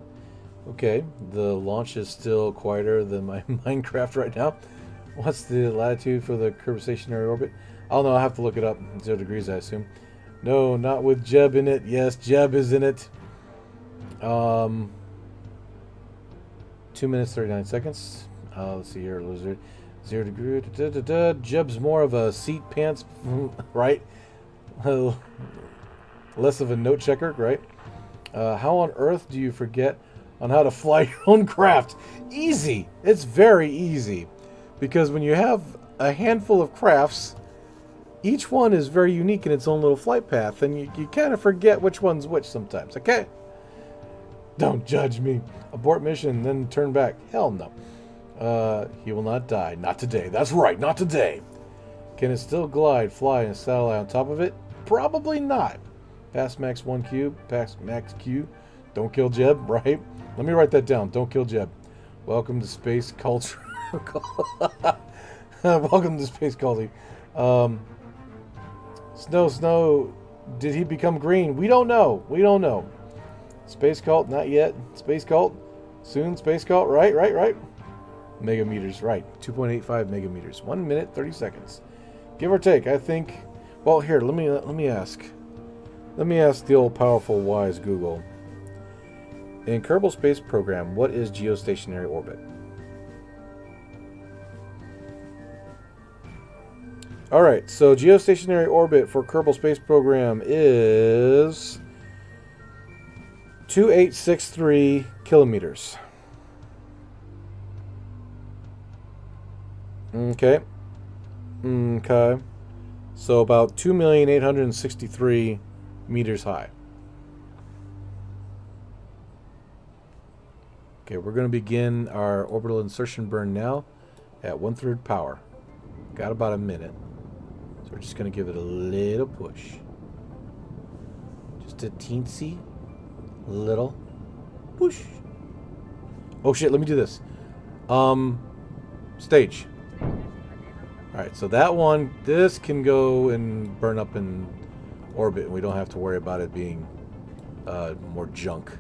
Okay, the launch is still quieter than my Minecraft right now. What's the latitude for the Kerbal stationary orbit? I don't know, I'll have to look it up. 0 degrees, I assume. No, not with Jeb in it. Yes, Jeb is in it. 2 minutes, 39 seconds. Let's see here, lizard. 0 degree. Jeb's more of a seat pants, right? Less of a note checker, right? How on earth do you forget on how to fly your own craft? Easy. It's very easy. Because when you have a handful of crafts, each one is very unique in its own little flight path, and you kind of forget which one's which sometimes, okay? Don't judge me. Abort mission, then turn back. Hell no. He will not die. Not today. That's right, not today. Can it still glide, fly, and satellite on top of it? Probably not. Pass max 1 cube. Pass max Q. Don't kill Jeb, right? Let me write that down. Don't kill Jeb. Welcome to space culture. Welcome to space culture. Snow. Did he become green? We don't know. We don't know. Space cult, not yet. Space cult, soon. Space cult, right. Megameters, right. 2.85 megameters. 1 minute, 30 seconds, give or take. I think. Well, here, let me ask. Let me ask the old powerful wise Google. In Kerbal Space Program, what is geostationary orbit? All right, so geostationary orbit for Kerbal Space Program is 2863 kilometers. Okay. So about 2,863,000 meters high. Okay, we're going to begin our orbital insertion burn now at 1/3 power. Got about a minute. So we're just going to give it a little push. Just a teensy Little. Whoosh. Oh shit, let me do this. Stage. Alright, so that one, this can go and burn up in orbit, and we don't have to worry about it being more junk.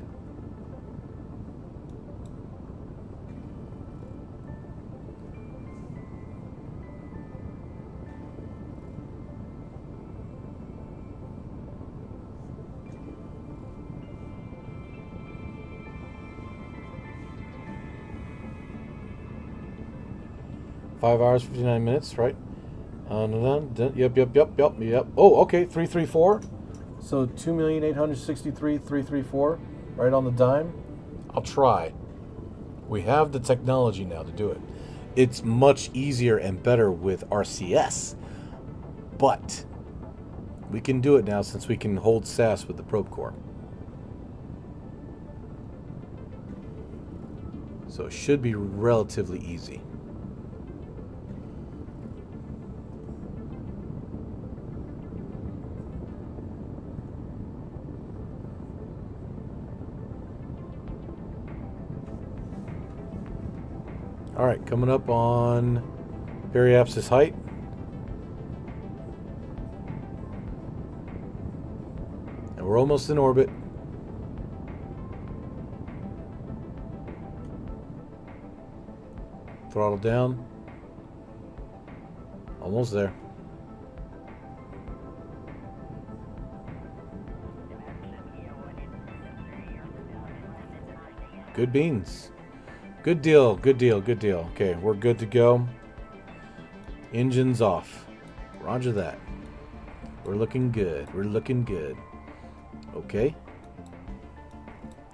Five hours, 59 minutes, right? Yep. Oh, okay, 334. So 2,863,334, right on the dime. I'll try. We have the technology now to do it. It's much easier and better with RCS, but we can do it now since we can hold SAS with the probe core. So it should be relatively easy. Alright, coming up on periapsis height. And we're almost in orbit. Throttle down. Almost there. Good beans. Good deal, good deal, good deal. Okay, we're good to go. Engines off. Roger that. We're looking good. We're looking good. Okay.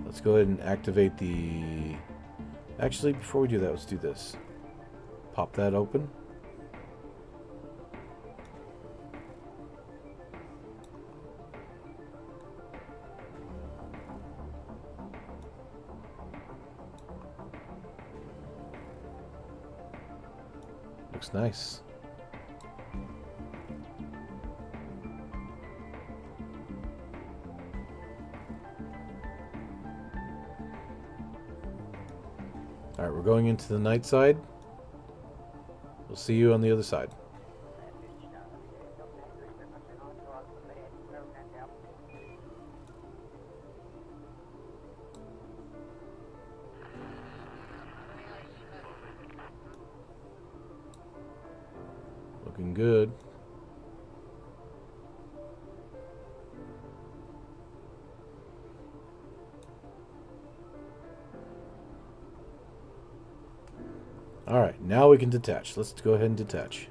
Let's go ahead and activate the... Actually, before we do that, let's do this. Pop that open. Looks nice. All right, we're going into the night side. We'll see you on the other side. Looking good. All right, now we can detach. Let's go ahead and detach.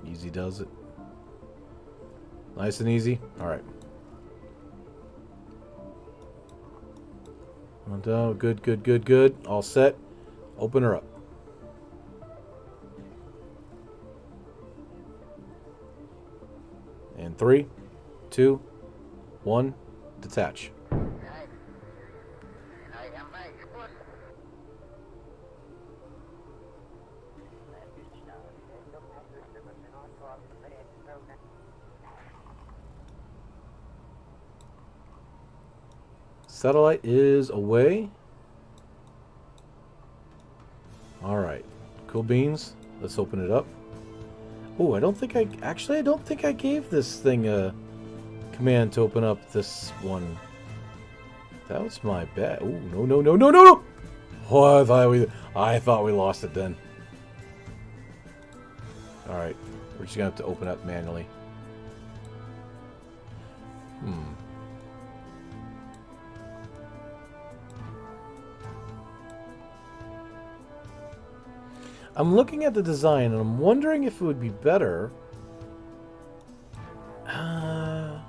Easy does it. Nice and easy. All right. Good, good, good, good. All set. Open her up. And 3, 2, 1, detach. Satellite is away. All right, cool beans. Let's open it up. Oh, I don't think I gave this thing a command to open up this one. That was my bad. Oh, no. Oh, I thought we lost it then. All right, we're just gonna have to open up manually. I'm looking at the design and I'm wondering if it would be better. I'm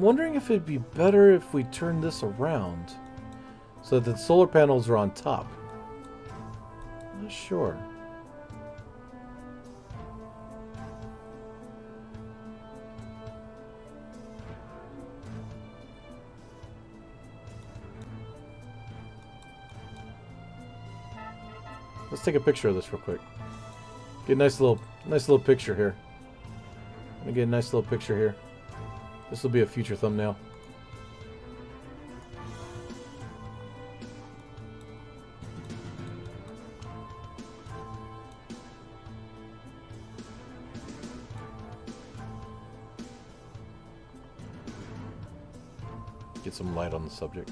wondering if it'd be better if we turn this around so that the solar panels are on top. Not sure. Let's take a picture of this real quick. Get a nice little picture here. Let me get a nice little picture here. This will be a future thumbnail. Get some light on the subject.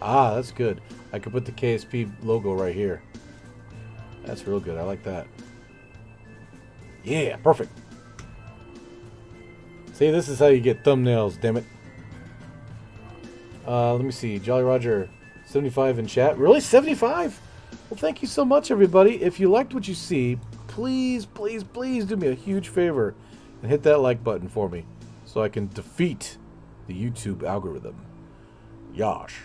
Ah, that's good. I could put the KSP logo right here. That's real good. I like that. Yeah, perfect. See, this is how you get thumbnails, damn it. Let me see. Jolly Roger, 75 in chat. Really? 75? Well, thank you so much, everybody. If you liked what you see, please, please, please do me a huge favor and hit that like button for me so I can defeat the YouTube algorithm. Yosh.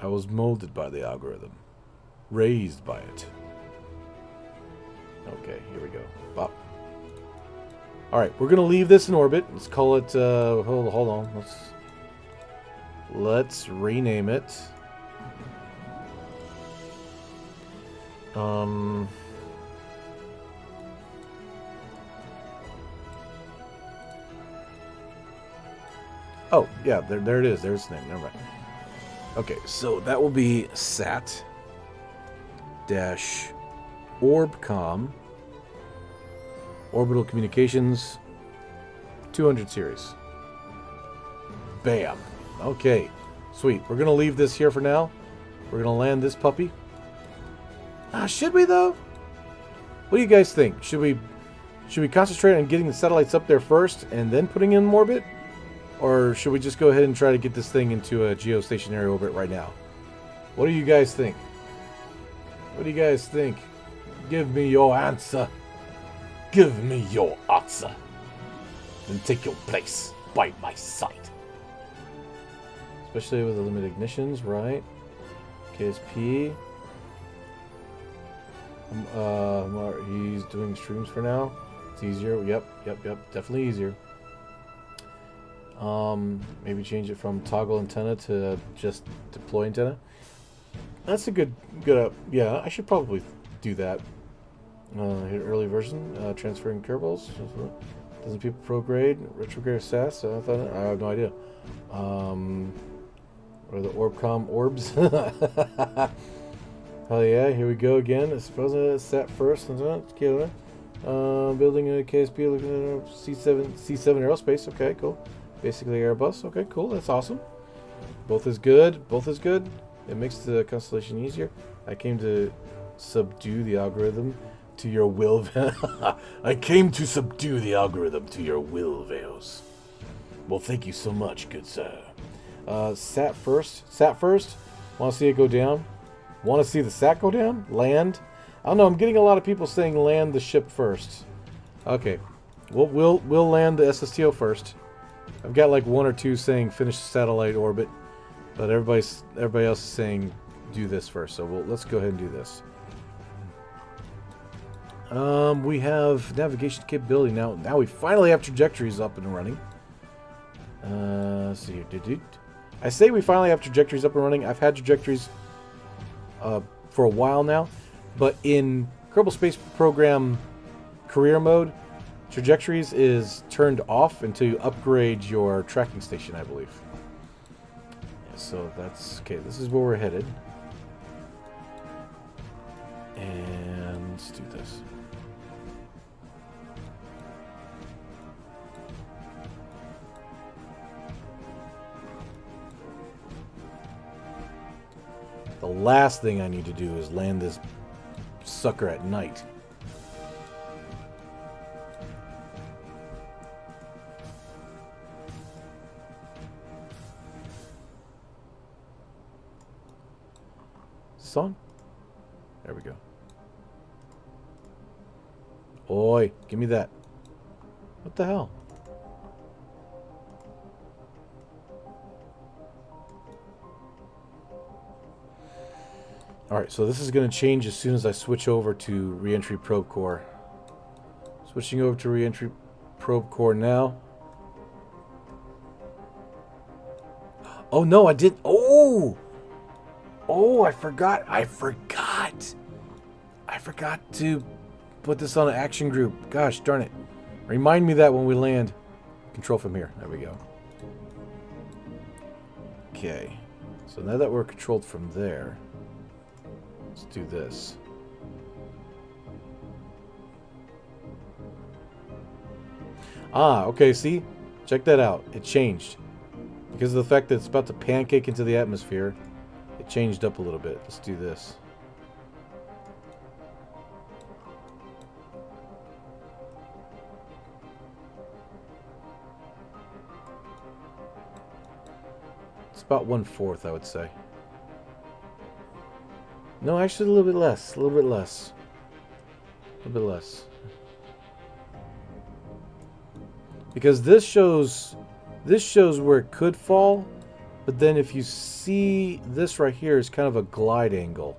I was molded by the algorithm. Raised by it. Okay, here we go. Bop. Alright, we're going to leave this in orbit. Let's call it... hold on. Let's rename it. Oh, yeah, there it is. There's the name. Never mind. Okay, so that will be SAT-OrbCom Orbital Communications 200 series. Bam. Okay, sweet. We're going to leave this here for now. We're going to land this puppy. Should we, though? What do you guys think? Should we concentrate on getting the satellites up there first and then putting in orbit? Or should we just go ahead and try to get this thing into a geostationary orbit right now? What do you guys think? What do you guys think? Give me your answer. Give me your answer. And take your place by my side. Especially with the limited ignitions, right? KSP. He's doing streams for now. It's easier. Yep. Definitely easier. Maybe change it from toggle antenna to just deploy antenna. That's a good yeah, I should probably do that. Hit early version, transferring Kerbals. Doesn't people prograde retrograde SAS? I have no idea. Or the OrbCom orbs. Hell yeah, here we go again. I suppose it's set first. Building a KSP, looking at C7 aerospace. Okay, cool. Basically Airbus. Okay, cool. That's awesome. Both is good. It makes the constellation easier. I came to subdue the algorithm to your will. I came to subdue the algorithm to your will, Veos. Well, thank you so much, good sir. Sat first. Want to see it go down? Want to see the sat go down? Land? I don't know. I'm getting a lot of people saying land the ship first. Okay, we'll land the SSTO first. I've got like one or two saying finish satellite orbit, but everybody else is saying do this first. So let's go ahead and do this. We have navigation capability now. Now we finally have trajectories up and running. Let's see here. I say we finally have trajectories up and running. I've had trajectories for a while now, but in Kerbal Space Program career mode, trajectories is turned off until you upgrade your tracking station, I believe. So that's okay. This is where we're headed, and let's do this. The last thing I need to do is land this sucker at night. Is this on? There we go. Oi, give me that. What the hell? Alright, so this is going to change as soon as I switch over to reentry probe core. Switching over to reentry probe core now. Oh no, I did. Oh! Oh, I forgot to put this on an action group. Gosh darn it. Remind me that when we land. Control from here. There we go. Okay. So now that we're controlled from there, let's do this. Ah, okay, see? Check that out. It changed. Because of the fact that it's about to pancake into the atmosphere, it changed up a little bit. Let's do this. It's about 1/4, I would say. No, actually a little bit less. A little bit less. A little bit less. Because this shows where it could fall, but then if you see this right here is kind of a glide angle.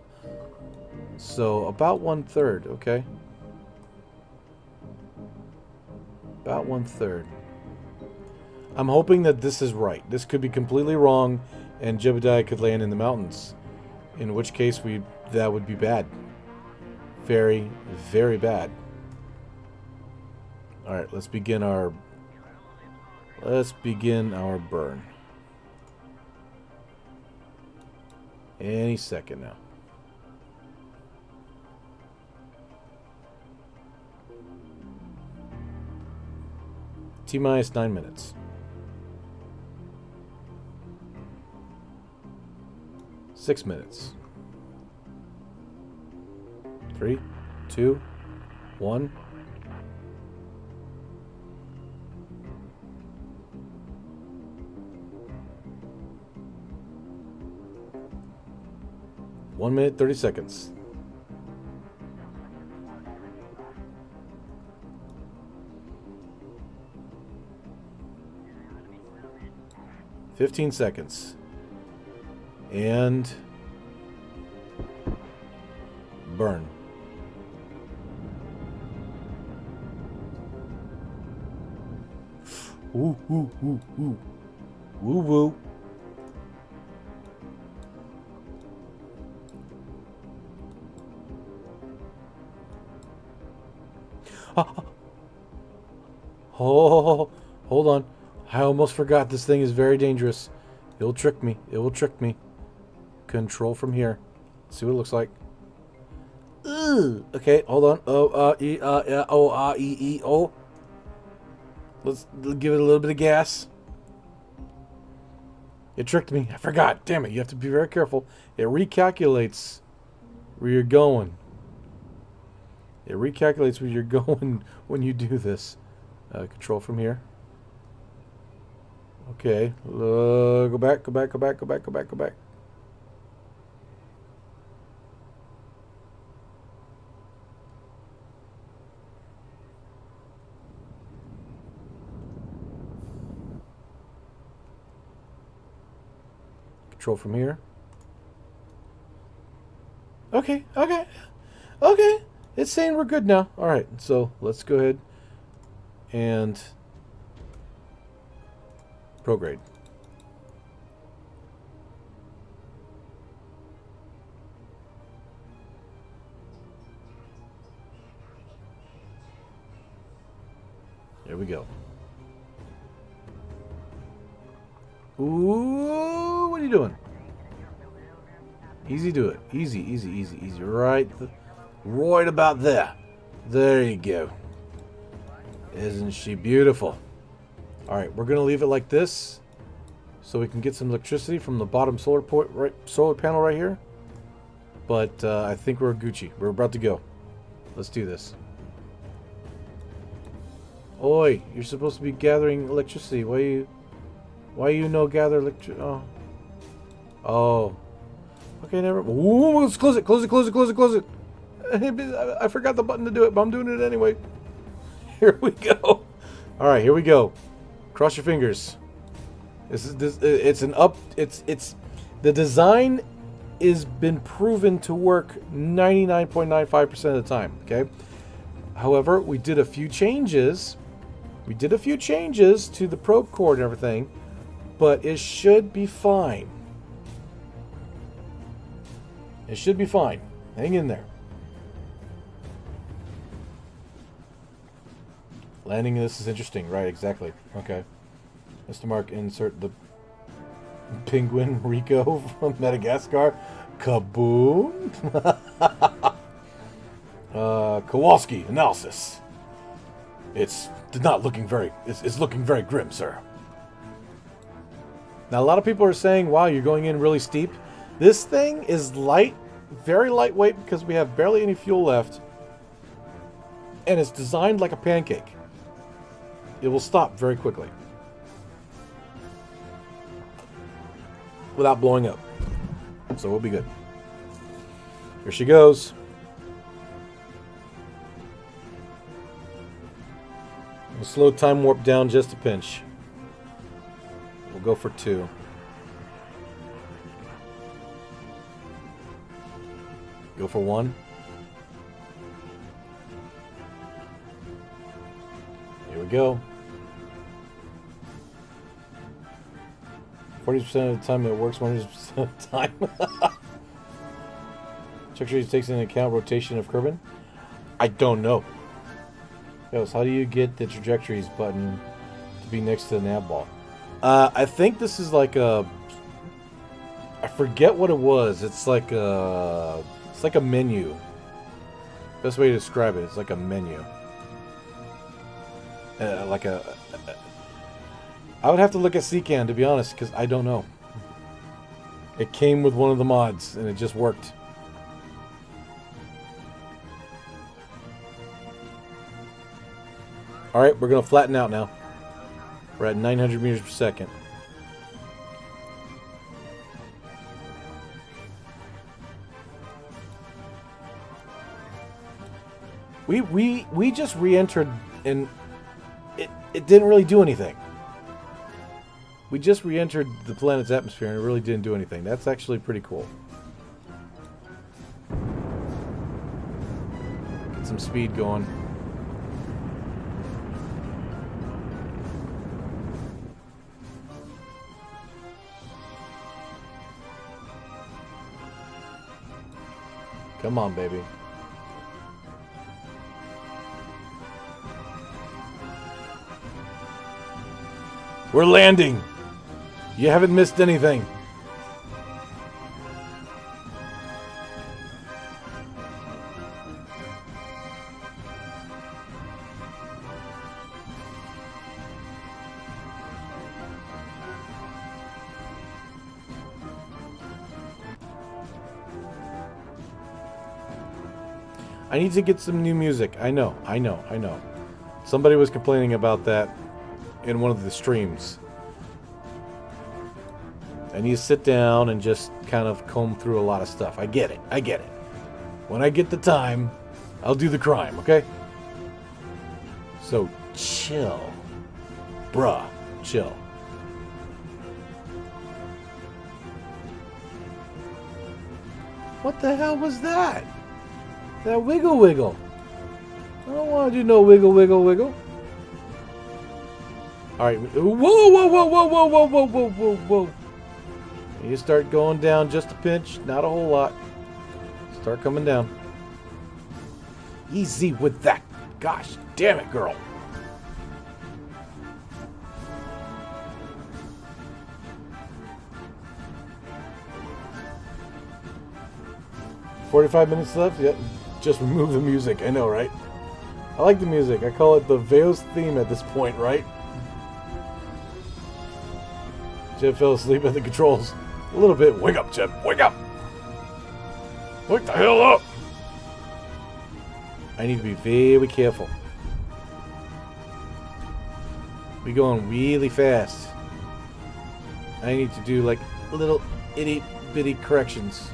So about 1/3, okay? About 1/3. I'm hoping that this is right. This could be completely wrong, and Jebediah could land in the mountains. In which case, that would be bad. Very, very bad. All right, let's begin our burn. Any second now. T-minus 9 minutes. 6 minutes. 3, 2, 1. One minute, 30 seconds. $15 seconds. And burn. Ooh, ooh, ooh, ooh. Woo woo. Oh, hold on. I almost forgot this thing is very dangerous. It will trick me. It will trick me. Control from here. See what it looks like. Ugh. Okay, hold on. O. Let's give it a little bit of gas. It tricked me. I forgot. Damn it. You have to be very careful. It recalculates where you're going. It recalculates where you're going when you do this. Control from here. Okay. Go back. Control from here. Okay. It's saying we're good now. All right, so let's go ahead and prograde. There we go. Ooh, what are you doing? Easy do it. Easy. Right about there. There you go. Isn't she beautiful? All right, we're gonna leave it like this, so we can get some electricity from the bottom solar panel right here. But I think we're Gucci. We're about to go. Let's do this. Oi, you're supposed to be gathering electricity. Why you no gather electricity? Oh. Okay, never. Ooh, let's close it. Close it. I forgot the button to do it, but I'm doing it anyway. Here we go. All right, here we go. Cross your fingers. It's the design is been proven to work 99.95% of the time, okay? However, we did a few changes. To the probe cord and everything, but it should be fine. It should be fine. Hang in there. Landing this is interesting. Right, exactly. Okay. Mr. Mark, insert the penguin Rico from Madagascar. Kaboom! Kowalski analysis. It's not looking very. It's looking very grim, sir. Now a lot of people are saying, "Wow, you're going in really steep." This thing is light, very lightweight because we have barely any fuel left, and it's designed like a pancake. It will stop very quickly without blowing up, so we'll be good. Here she goes. We'll slow time warp down just a pinch. We'll go for 2. Go for 1. Here we go. 40% of the time it works, 100% of the time. Trajectory takes into account rotation of Kerbal. I don't know. Yo, so how do you get the trajectories button to be next to the nav ball? I think this is like a... I forget what it was. It's like a menu. Best way to describe it. It's like a menu. I would have to look at CCAN to be honest, because I don't know. It came with one of the mods, and it just worked. Alright, we're going to flatten out now. We're at 900 meters per second. We just re-entered, and it didn't really do anything. We just re-entered the planet's atmosphere, and it really didn't do anything. That's actually pretty cool. Get some speed going. Come on, baby. We're landing. You haven't missed anything. I need to get some new music. I know. Somebody was complaining about that in one of the streams. I need to sit down and just kind of comb through a lot of stuff. I get it. When I get the time, I'll do the crime, okay? So, chill. Bruh, chill. What the hell was that? That wiggle wiggle. I don't want to do no wiggle wiggle wiggle. Alright. Whoa. You start going down just a pinch, not a whole lot. Start coming down. Easy with that. Gosh damn it, girl. "45 minutes left?" Yep. Just remove the music. I know, right? I like the music. I call it the Veos theme at this point, right? Jeb fell asleep at the controls. A little bit. Wake up, Jeb. Wake up! Wake the hell up! I need to be very careful. We're going really fast. I need to do like little itty bitty corrections.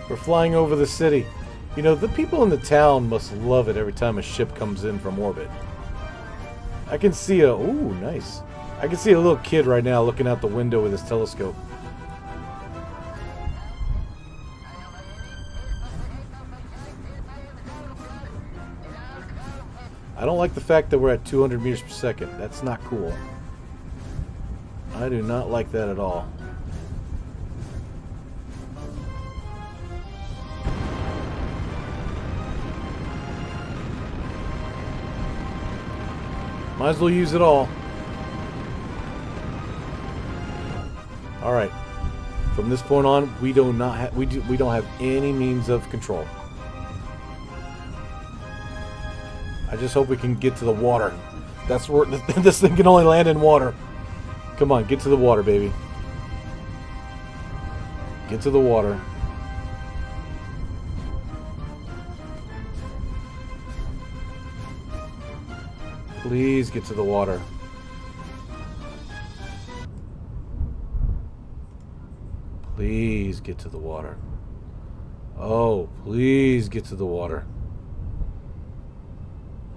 We're flying over the city. You know, the people in the town must love it every time a ship comes in from orbit. I can see a... Ooh, nice. I can see a little kid right now looking out the window with his telescope. I don't like the fact that we're at 200 meters per second. That's not cool. I do not like that at all. Might as well use it all. All right. From this point on, we don't have any means of control. I just hope we can get to the water. That's where this thing can only land in water. Come on, get to the water, baby. Get to the water. Please get to the water. Please get to the water. Oh, please get to the water.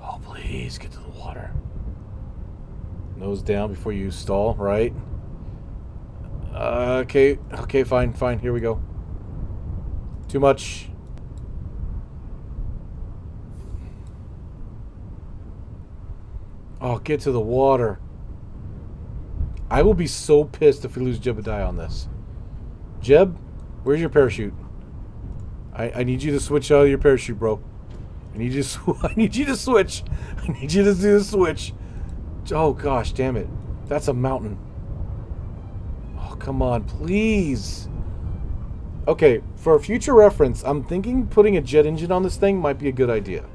Oh, please get to the water. Nose down before you stall, right? Okay, fine. Here we go. Too much. Oh, get to the water. I will be so pissed if we lose Jebediah on this. Jeb, where's your parachute? I need you to switch out of your parachute, bro. I need you to switch. I need you to do the switch. Oh, gosh, damn it. That's a mountain. Oh, come on, please. Okay, for future reference, I'm thinking putting a jet engine on this thing might be a good idea.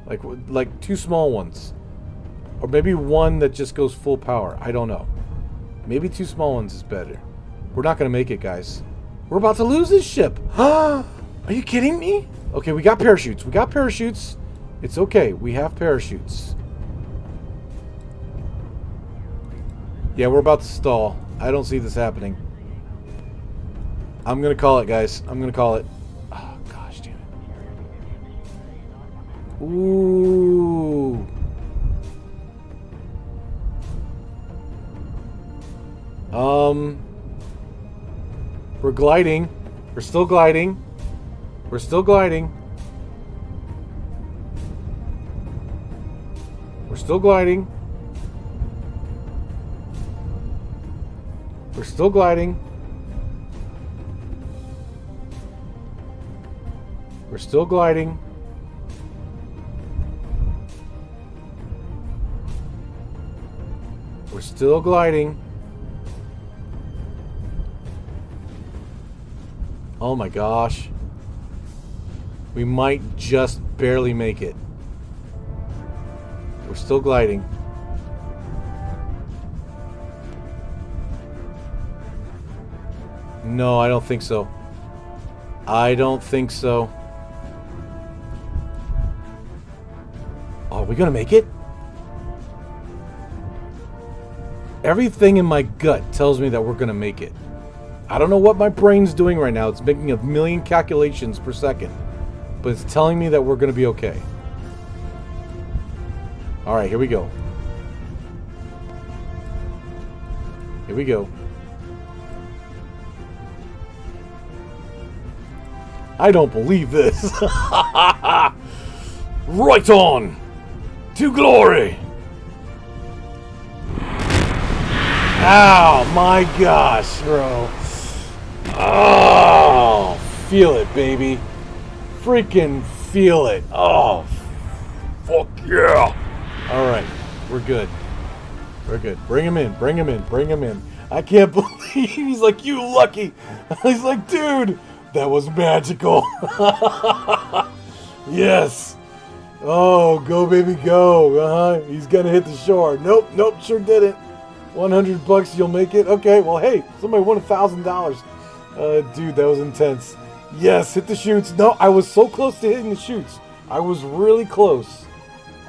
Like 2 small ones. Or maybe one that just goes full power. I don't know. Maybe 2 small ones is better. We're not going to make it, guys. We're about to lose this ship. Are you kidding me? Okay, we got parachutes. We got parachutes. It's okay. We have parachutes. Yeah, we're about to stall. I don't see this happening. I'm going to call it, guys. I'm going to call it. Oh, gosh, damn it. Ooh. We're gliding. We're still gliding. We're still gliding. We're still gliding. We're still gliding. We're still gliding. We're still gliding. Oh my gosh. We might just barely make it. We're still gliding. No, I don't think so. I don't think so. Oh, are we gonna make it? Everything in my gut tells me that we're gonna make it. I don't know what my brain's doing right now. It's making a million calculations per second. But it's telling me that we're going to be okay. Alright, here we go. Here we go. I don't believe this. Right on! To glory! Ow, my gosh, bro. Oh, feel it, baby. Freaking feel it. Oh, fuck yeah. All right, we're good. We're good. Bring him in. Bring him in. Bring him in. I can't believe he's like, you lucky. He's like, dude, that was magical. Yes. Oh, go, baby, go. He's going to hit the shore. Nope, sure didn't. $100, you'll make it? Okay, well, hey, somebody won $1,000. Dude, that was intense. Yes, hit the chutes. No, I was so close to hitting the chutes. I was really close.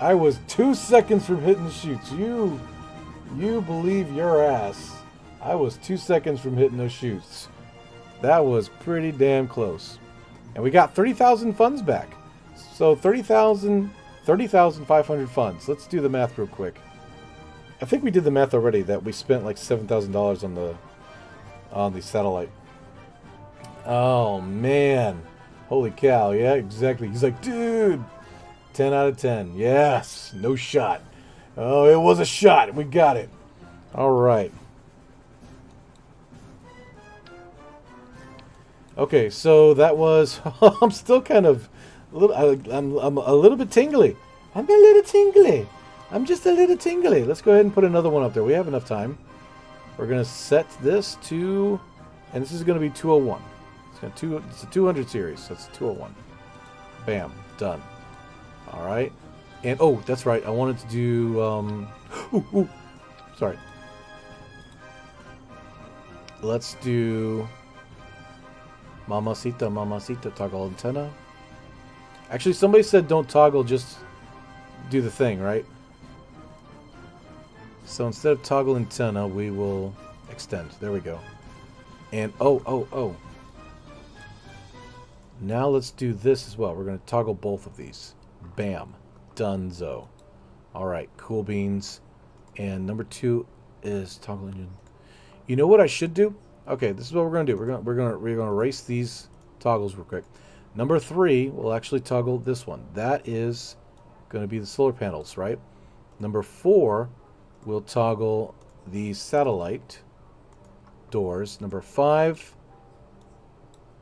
I was 2 seconds from hitting the chutes. You believe your ass. I was 2 seconds from hitting those chutes. That was pretty damn close. And we got 30,000 funds back. So 30,500 funds. Let's do the math real quick. I think we did the math already that we spent like $7,000 on the satellite. Oh man, holy cow! Yeah, exactly. He's like, dude, 10 out of 10. Yes, no shot. Oh, it was a shot. We got it. All right. Okay, so that was. I'm still kind of a little. I'm a little bit tingly. I'm a little tingly. I'm just a little tingly. Let's go ahead and put another one up there. We have enough time. We're gonna set this to, and this is gonna be 201. It's a 200 series. That's 201. Bam, done. All right, and oh, that's right. I wanted to do. Sorry. Let's do. Mamacita, toggle antenna. Actually, somebody said don't toggle, just do the thing, right? So instead of toggle antenna, we will extend. There we go. And oh. Now let's do this as well. We're going to toggle both of these. Bam. Donezo. Alright, cool beans. And number 2 is toggle engine. You know what I should do? Okay, this is what we're going to do. We're going to erase these toggles real quick. Number 3 will actually toggle this one. That is going to be the solar panels, right? Number 4 will toggle the satellite doors. Number 5,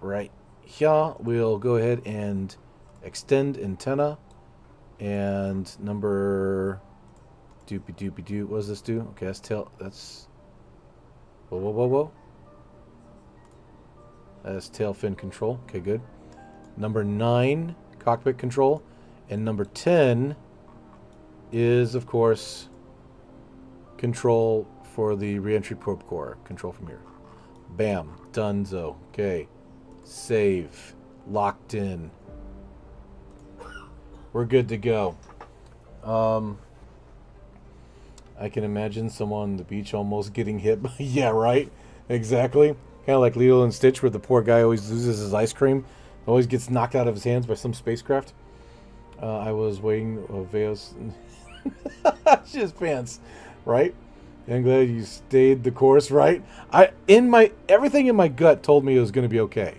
right here, we'll go ahead and extend antenna. And number doopy what does this do? Okay, that's tail. That's whoa. That's tail fin control. Okay, good. Number 9, cockpit control. And number 10 is, of course, control for the reentry probe core. Control from here. Bam. Donezo. Okay. Save. Locked in. We're good to go. I can imagine someone on the beach almost getting hit. Yeah, right? Exactly. Kind of like Lilo and Stitch, where the poor guy always loses his ice cream. Always gets knocked out of his hands by some spacecraft. I was waiting. Veos. Just pants. Right? I'm glad you stayed the course, right? Everything in my gut told me it was going to be okay.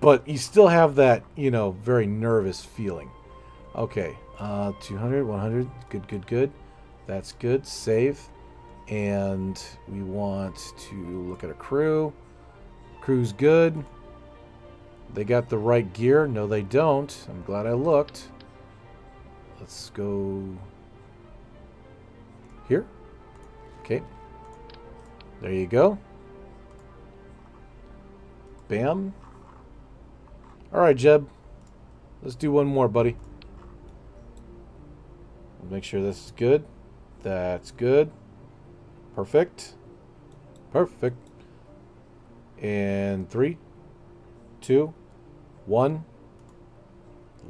But you still have that, very nervous feeling. Okay. 200, 100. Good. That's good. Save. And we want to look at a crew. Crew's good. They got the right gear. No, they don't. I'm glad I looked. Let's go here. Okay. There you go. Bam. All right, Jeb. Let's do one more, buddy. Make sure this is good. That's good. Perfect. And 3, 2, 1.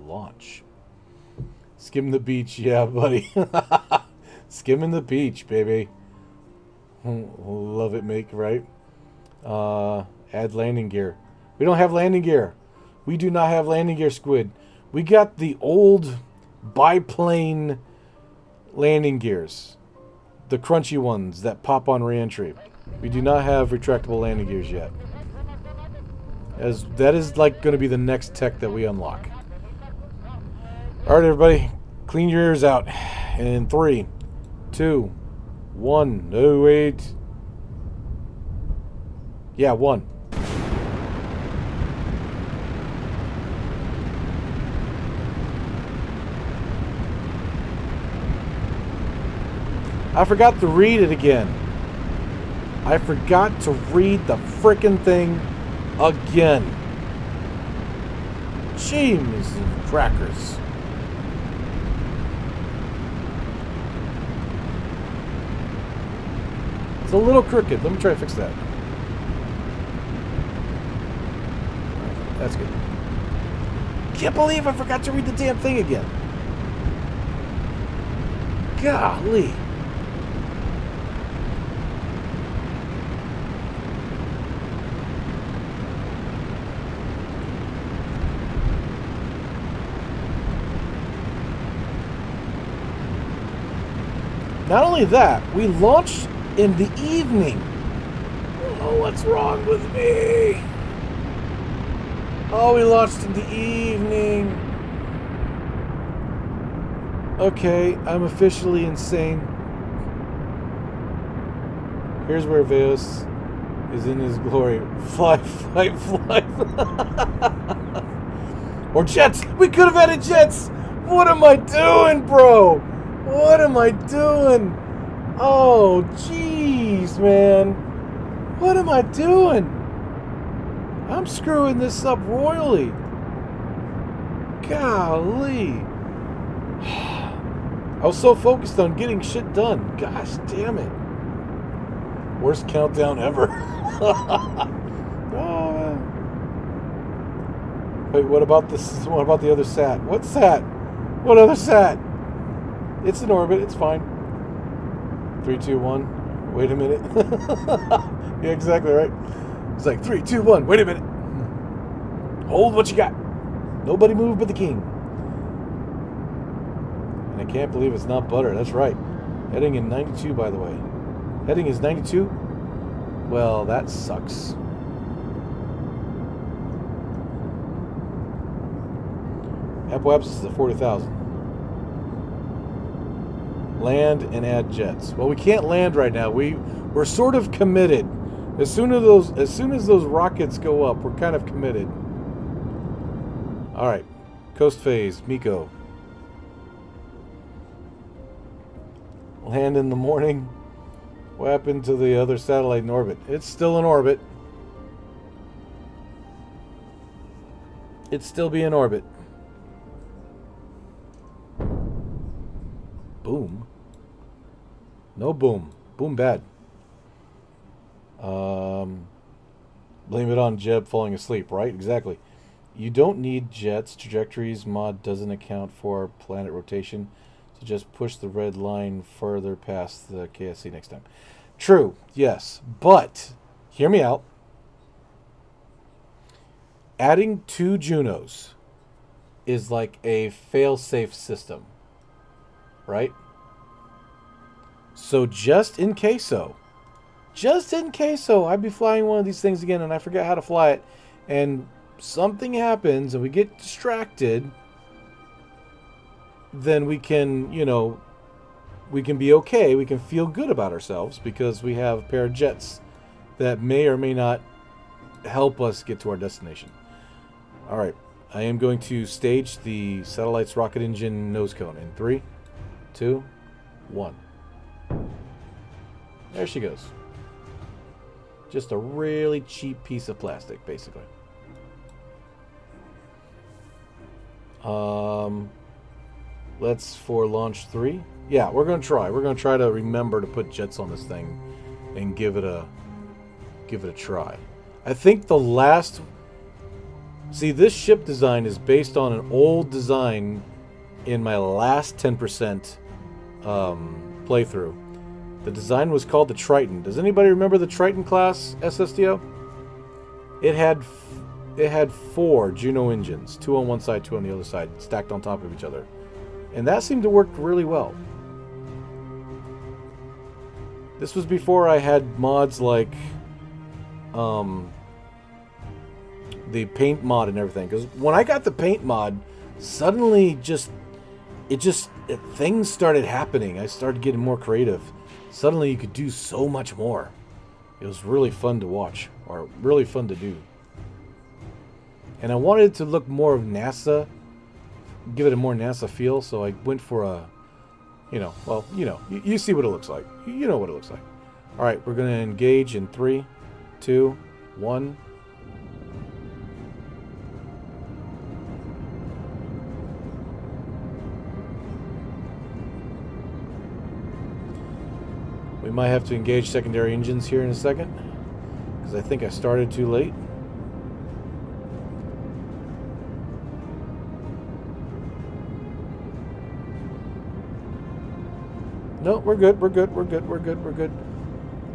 Launch. Skim the beach. Yeah, buddy. Skimming the beach, baby. Love it, make, right? Add landing gear. We don't have landing gear. We do not have landing gear, Squid. We got the old biplane landing gears. The crunchy ones that pop on reentry. We do not have retractable landing gears yet. As that is like going to be the next tech that we unlock. Alright, everybody. Clean your ears out. In 3, 2, 1. No, wait. Yeah, 1. I forgot to read it again. I forgot to read the frickin' thing again. Jeez, crackers. It's a little crooked. Let me try to fix that. That's good. Can't believe I forgot to read the damn thing again. Golly. Not only that, we launched in the evening. Oh, what's wrong with me? Oh, we launched in the evening. Okay, I'm officially insane. Here's where Veos is in his glory. Fly, fly, fly. Or jets. We could have added jets. What am I doing, bro? What am I doing? Oh, jeez, man. What am I doing? I'm screwing this up royally. Golly. I was so focused on getting shit done. Gosh damn it. Worst countdown ever. Oh, wait, what about this? What about the other sat? What sat? What other sat? It's in orbit. It's fine. 3, 2, 1. Wait a minute. Yeah, exactly right. It's like 3, 2, 1. Wait a minute. Hold what you got. Nobody move but the king. And I can't believe it's not butter. That's right. Heading in 92, by the way. Heading is 92? Well, that sucks. Apoapsis is at 40,000. Land and add jets. Well, we can't land right now. We're sort of committed. As soon as those rockets go up, we're kind of committed. All right, coast phase, Miko. Land in the morning. What happened to the other satellite in orbit? It's still in orbit. It's still be in orbit. Boom. No boom. Boom bad. Blame it on Jeb falling asleep, right? Exactly. You don't need jets. Trajectories mod doesn't account for planet rotation. So just push the red line further past the KSC next time. True, yes. But, hear me out. Adding 2 Junos is like a fail-safe system. Right? So just in case I'd be flying one of these things again and I forget how to fly it and something happens and we get distracted, then we can, you know, we can be okay. We can feel good about ourselves because we have a pair of jets that may or may not help us get to our destination. All right. I am going to stage the satellite's rocket engine nose cone in 3, 2, 1. There she goes. Just a really cheap piece of plastic, basically. Let's for launch 3. Yeah, we're gonna try. We're gonna try to remember to put jets on this thing and give it a try. I think the last. See, this ship design is based on an old design in my last 10% playthrough. The design was called the Triton. Does anybody remember the Triton class SSTO? It had 4 Juno engines, 2 on one side, 2 on the other side, stacked on top of each other. And that seemed to work really well. This was before I had mods like the paint mod and everything. Because when I got the paint mod, suddenly things started happening. I started getting more creative. Suddenly you could do so much more. It was really fun to watch, or really fun to do. And I wanted it to look more of NASA, give it a more NASA feel, so I went for a, you see what it looks like. You know what it looks like. All right, we're going to engage in 3, 2, 1. We might have to engage secondary engines here in a second, because I think I started too late. No, we're good. We're good. We're good. We're good. We're good.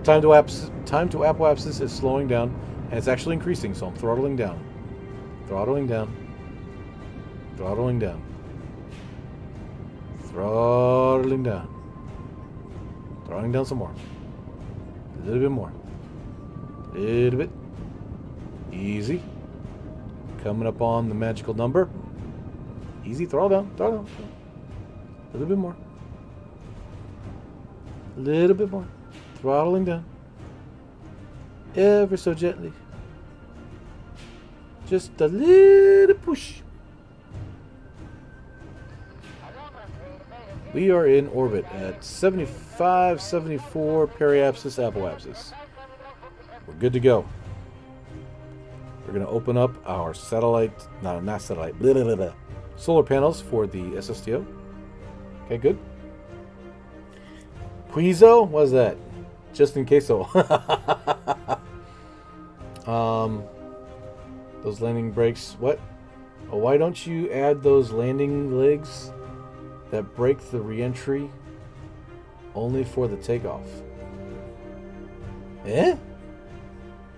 Time to apoapsis is slowing down, and it's actually increasing. So I'm throttling down, throttling down, throttling down, throttling down, throttling down some more. A little bit more. A little bit. Easy. Coming up on the magical number. Easy. Throttle down. Throttle down. A little bit more. A little bit more. Throttling down. Ever so gently. Just a little push. We are in orbit at 75, 74 periapsis, apoapsis. We're good to go. We're going to open up our satellite, no, not satellite, blah, blah, blah, solar panels for the SSTO. Okay, good. Puizo? What is that? Just in case so. Those landing brakes. What? Oh, why don't you add those landing legs that break the reentry only for the takeoff? Eh?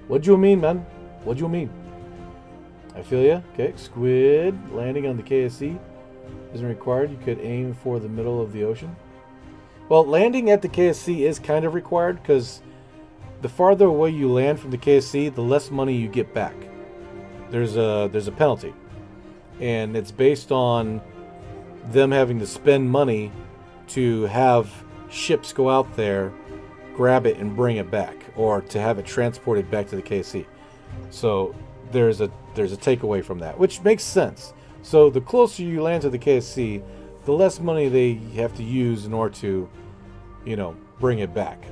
What do you mean, man? What do you mean? I feel ya. Okay, squid landing on the KSC isn't required. You could aim for the middle of the ocean. Well, landing at the KSC is kind of required because the farther away you land from the KSC, the less money you get back. There's a penalty, and it's based on them having to spend money to have ships go out there, grab it, and bring it back, or to have it transported back to the KSC. So there's a takeaway from that, which makes sense. So the closer you land to the KSC, the less money they have to use in order to, you know, bring it back.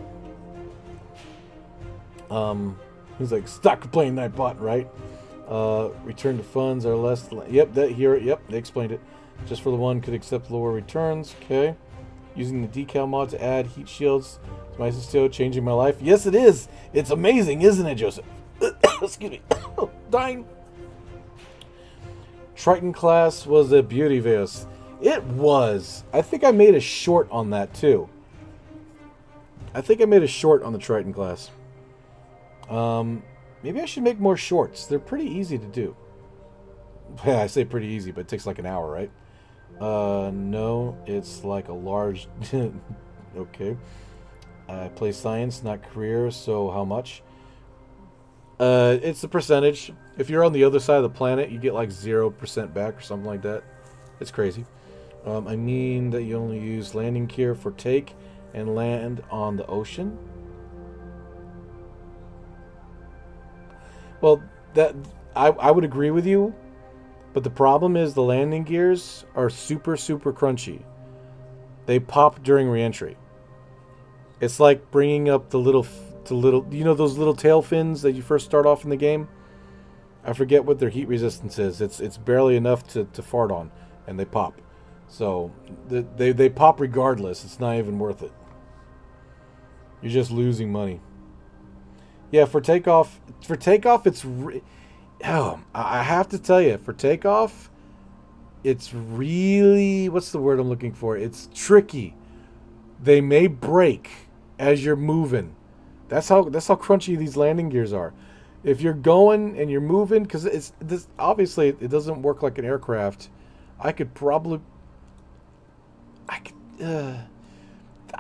He's like, stop complaining, Nightbot, right? Return to funds are less. Yep, yep, they explained it. Just for the one could accept lower returns. Okay. Using the Decal mod to add heat shields to my SSTO, changing my life. Yes, it is. It's amazing, isn't it, Joseph? Excuse me. Dying. Triton class was a beauty, Veos. It was. I think I made a short on that too. I think I made a short on the Triton class. Maybe I should make more shorts. They're pretty easy to do. Yeah, I say pretty easy, but it takes like an hour, right? No, it's like a large... Okay. I play science, not career, so how much? It's the percentage. If you're on the other side of the planet, you get like 0% back or something like that. It's crazy. I mean that you only use landing gear for take and land on the ocean. Well, that I would agree with you, but the problem is the landing gears are super crunchy. They pop during reentry. It's like bringing up the little, you know, those little tail fins that you first start off in the game. I forget what their heat resistance is. It's barely enough to fart on, and they pop. So they pop regardless. It's not even worth it. You're just losing money. Yeah, for takeoff, it's I have to tell you, for takeoff, it's really, what's the word I'm looking for? It's tricky. They may break as you're moving. That's how crunchy these landing gears are. If you're going and you're moving, because obviously it doesn't work like an aircraft. I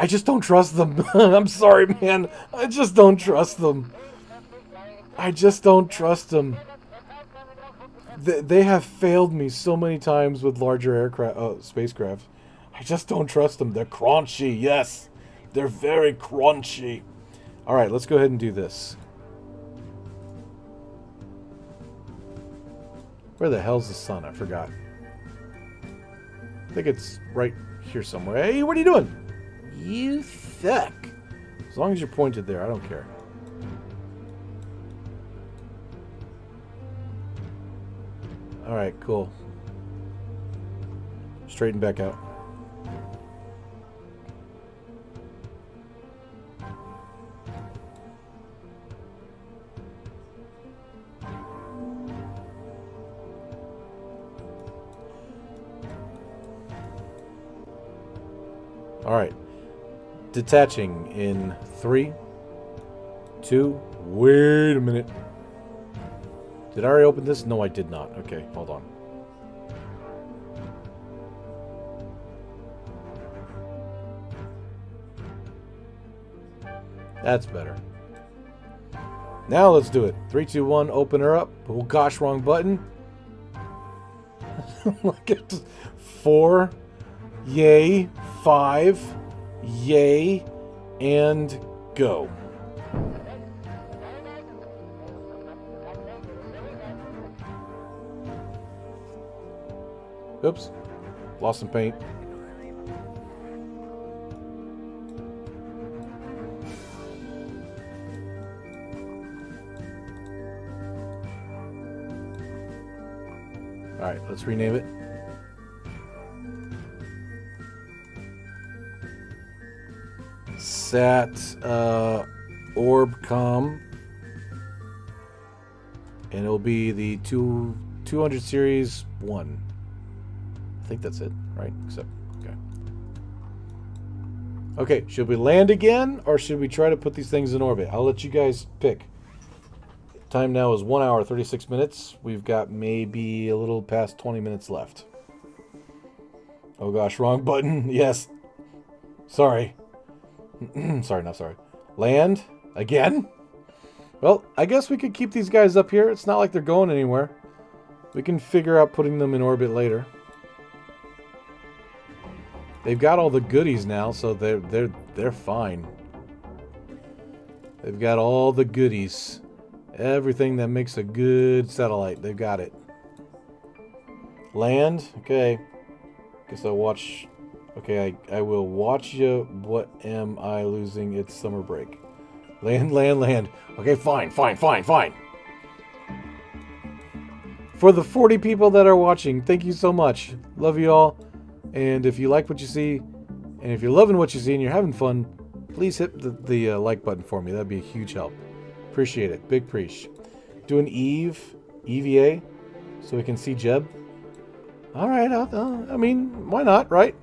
just don't trust them. I'm sorry, man. I just don't trust them. I just don't trust them. They have failed me so many times with larger aircraft, spacecraft. I just don't trust them. They're crunchy. Yes, they're very crunchy. All right, let's go ahead and do this. Where the hell's the sun? I forgot. I think it's right here somewhere. Hey, what are you doing? You suck. As long as you're pointed there, I don't care. Alright, cool. Straighten back out. Alright. Detaching in 3, 2, wait a minute. Did I already open this? No, I did not. Okay, hold on. That's better. Now let's do it. 3, 2, 1, open her up. Oh gosh, wrong button. Look at 4. Yay. 5. Yay. And go. Oops. Lost some paint. Alright, let's rename it. Sat OrbCom. And it'll be the 200 series 1. I think that's it, right? Except, okay. Okay, should we land again, or should we try to put these things in orbit? I'll let you guys pick. Time now is 1 hour, 36 minutes. We've got maybe a little past 20 minutes left. Oh gosh, wrong button. Yes. Sorry. Sorry, not sorry. Land again? Well, I guess we could keep these guys up here. It's not like they're going anywhere. We can figure out putting them in orbit later. They've got all the goodies now, so they're fine. They've got all the goodies. Everything that makes a good satellite. They've got it. Land? Okay. Guess I'll watch. Okay, I will watch you. What am I losing? It's summer break. Land, land, land. Okay, fine. For the 40 people that are watching, thank you so much. Love you all. And if you like what you see, and if you're loving what you see and you're having fun, please hit the like button for me. That'd be a huge help. Appreciate it. Big preach. Do an EVA, so we can see Jeb. All right. I mean, why not, right?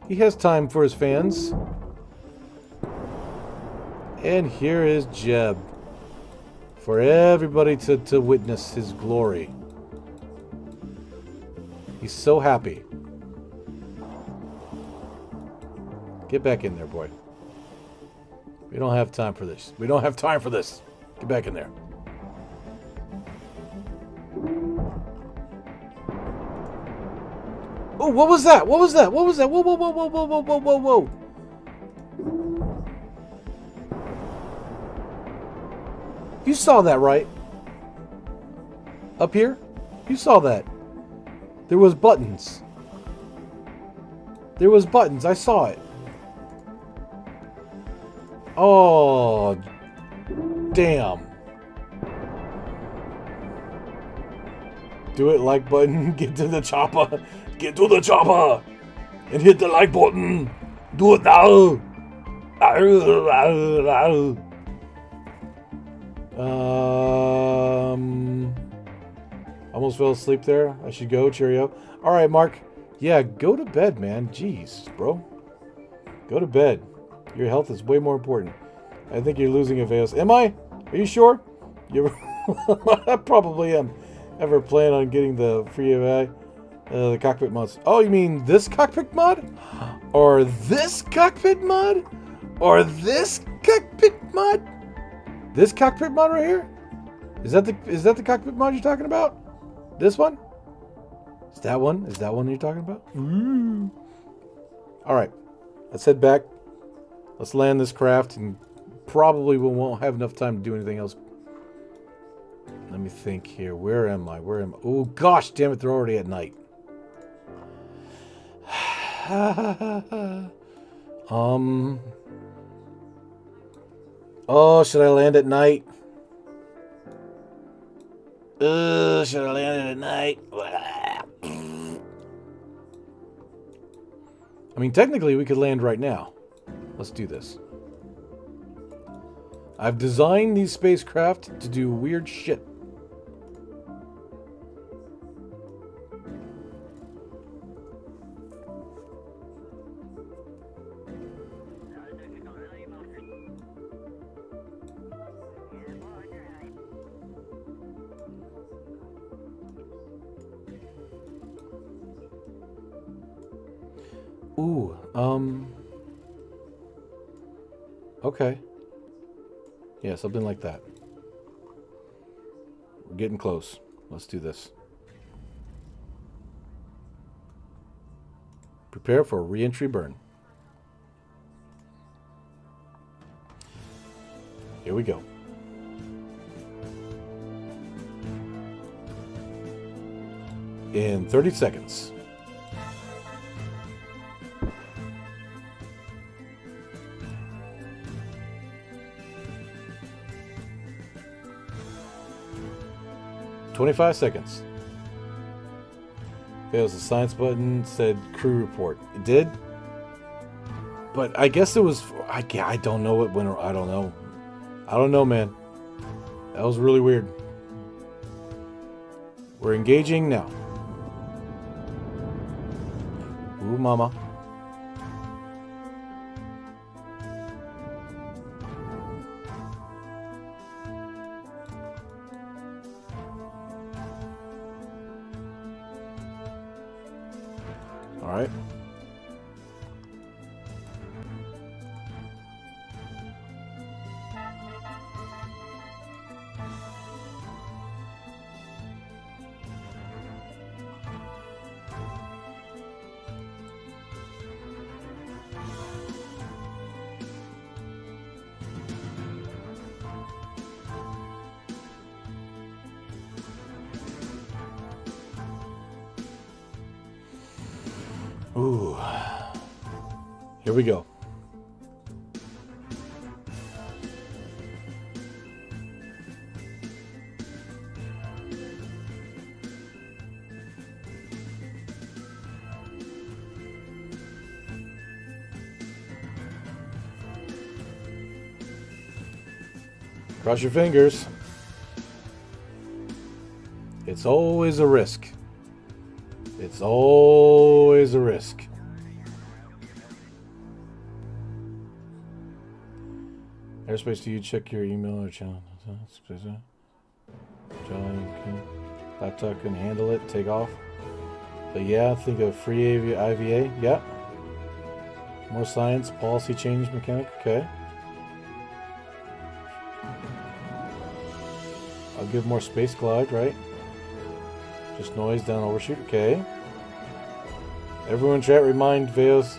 He has time for his fans. And here is Jeb. For everybody to witness his glory. He's so happy. Get back in there, boy. We don't have time for this. We don't have time for this. Get back in there. Oh, what was that? What was that? What was that? Whoa, whoa, whoa, whoa, whoa, whoa, whoa, whoa, whoa. You saw that, right? Up here? You saw that. There was buttons. There was buttons. I saw it. Oh, damn. Do it, like button. Get to the chopper. Get to the chopper. And hit the like button. Do it now. Almost fell asleep there. I should go. Cheerio. All right, Mark. Yeah, go to bed, man. Jeez, bro. Go to bed. Your health is way more important. I think you're losing a Veos. Am I? Are you sure? You I probably am. Ever plan on getting the free EVA? The cockpit mods. Oh, you mean this cockpit mod? Or this cockpit mod? Or this cockpit mod? This cockpit mod right here? Is that the cockpit mod you're talking about? This one? Is that one? Is that one you're talking about? Ooh. All right. Let's head back. Let's land this craft, and probably we won't have enough time to do anything else. Let me think here. Where am I? Where am I? Oh, gosh damn it. They're already at night. Oh, should I land at night? Should I land at night? I mean, technically, we could land right now. Let's do this. I've designed these spacecraft to do weird shit. Ooh, okay. Yeah, something like that. We're getting close. Let's do this. Prepare for reentry burn. Here we go. In 30 seconds. 25 seconds. Fails the science button, said crew report. It did? But I guess it was... I don't know what went... I don't know. I don't know, man. That was really weird. We're engaging now. Ooh, mama. All right. Ooh. Here we go. Cross your fingers. It's always a risk. It's always a risk. Airspace, do you check your email or channel? Laptop can handle it, take off. But yeah, think of free IVA. Yeah. More science, policy change mechanic. Okay. I'll give more space glide, right? Just noise down overshoot. Okay. Everyone in chat, remind Veos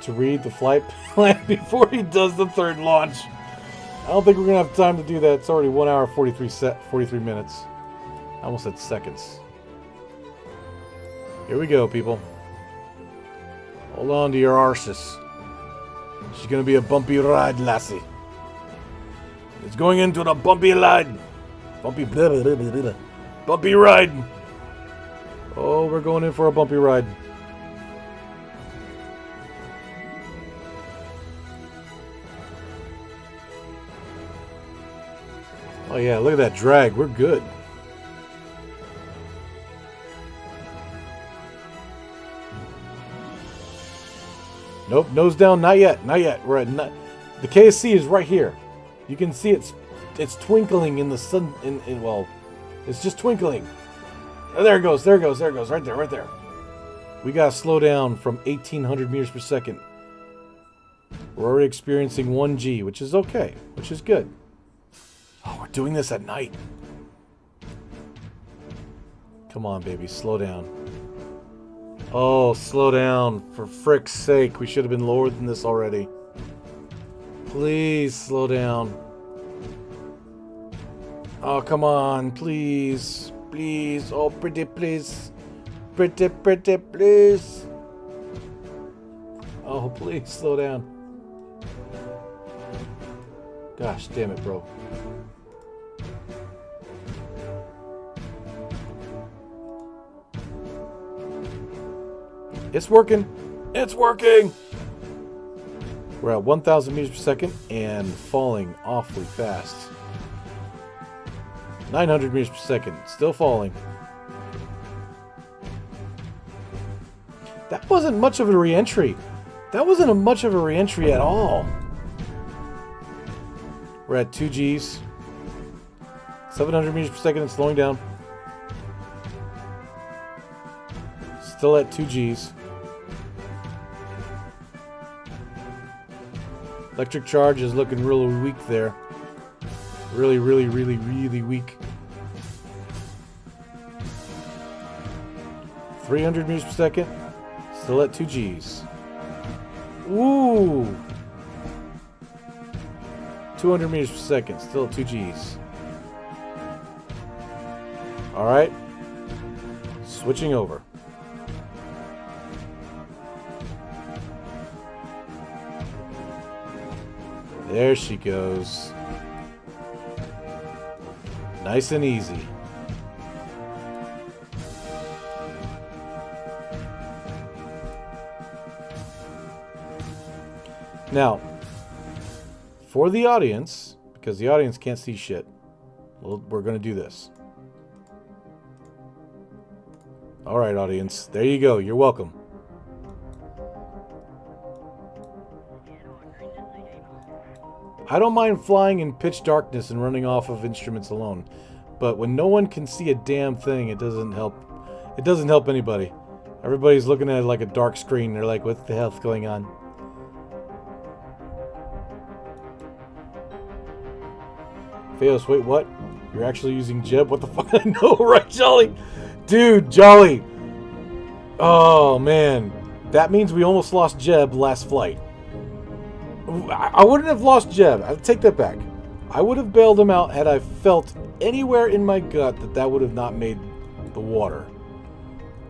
to read the flight plan before he does the third launch. I don't think we're gonna have time to do that. It's already 1 hour 43 minutes. I almost said seconds. Here we go, people. Hold on to your arses. She's gonna be a bumpy ride, lassie. It's going into the bumpy ride. Bumpy ride. Oh, we're going in for a bumpy ride. Oh yeah, look at that drag. We're good. Nope, nose down. Not yet. Not yet. We're at the KSC is right here. You can see it's twinkling in the sun. Well, it's just twinkling. Oh, there it goes. There it goes. There it goes. Right there. Right there. We gotta slow down from 1,800 meters per second. We're already experiencing 1G, which is okay, which is good. Oh, we're doing this at night. Come on, baby, slow down. Oh, slow down. For frick's sake, we should have been lower than this already. Please, slow down. Oh, come on, please. Please. Oh, pretty, please. Pretty, pretty, please. Oh, please, slow down. Gosh, damn it, bro. It's working. It's working. We're at 1,000 meters per second and falling awfully fast. 900 meters per second. Still falling. That wasn't much of a re-entry. That wasn't much of a re-entry at all. We're at 2 Gs. 700 meters per second and slowing down. Still at 2 Gs. Electric charge is looking really weak there. Really, really, really, really weak. 300 meters per second. Still at 2 Gs. Ooh! 200 meters per second. Still at 2 Gs. Alright. Switching over. There she goes. Nice and easy. Now, for the audience, because the audience can't see shit, we're going to do this. Alright, audience. There you go. You're welcome. I don't mind flying in pitch darkness and running off of instruments alone. But when no one can see a damn thing, it doesn't help. It doesn't help anybody. Everybody's looking at it like a dark screen. They're like, what the hell's going on? Theos, wait, what? You're actually using Jeb? What the fuck? I know, right, Jolly? Dude, Jolly! Oh, man. That means we almost lost Jeb last flight. I wouldn't have lost Jeb. I take that back. I would have bailed him out had I felt anywhere in my gut that that would have not made the water.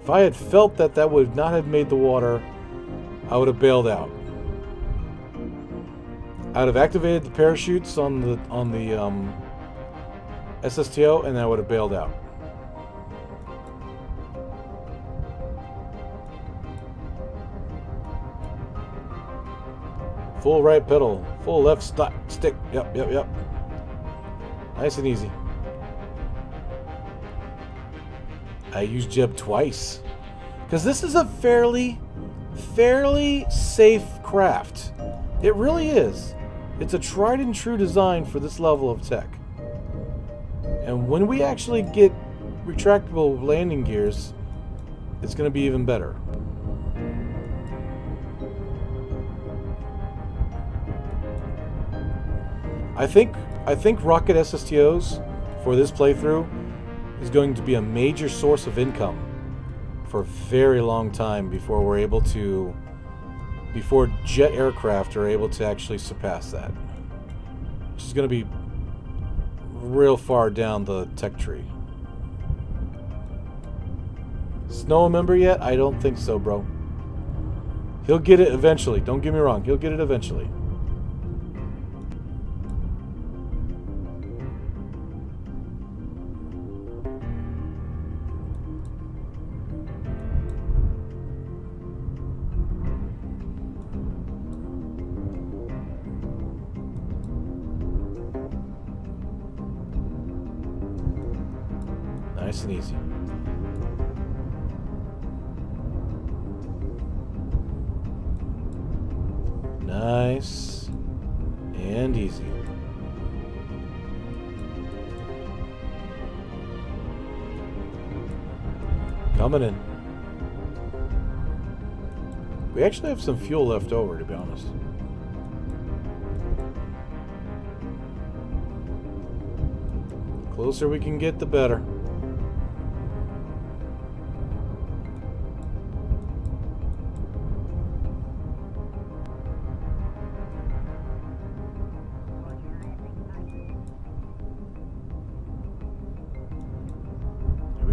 If I had felt that that would not have made the water, I would have bailed out. I would have activated the parachutes on the SSTO, and I would have bailed out. Full right pedal, full left stick. Yep. Nice and easy. I used Jeb twice. Because this is a fairly safe craft. It really is. It's a tried and true design for this level of tech. And when we actually get retractable landing gears, it's going to be even better. I think rocket SSTOs for this playthrough is going to be a major source of income for a very long time before we're able to, before jet aircraft are able to actually surpass that, which is going to be real far down the tech tree. Snow a member yet? I don't think so, bro. He'll get it eventually. Don't get me wrong. He'll get it eventually. Nice and easy. Nice and easy. Coming in. We actually have some fuel left over, to be honest. The closer we can get, the better.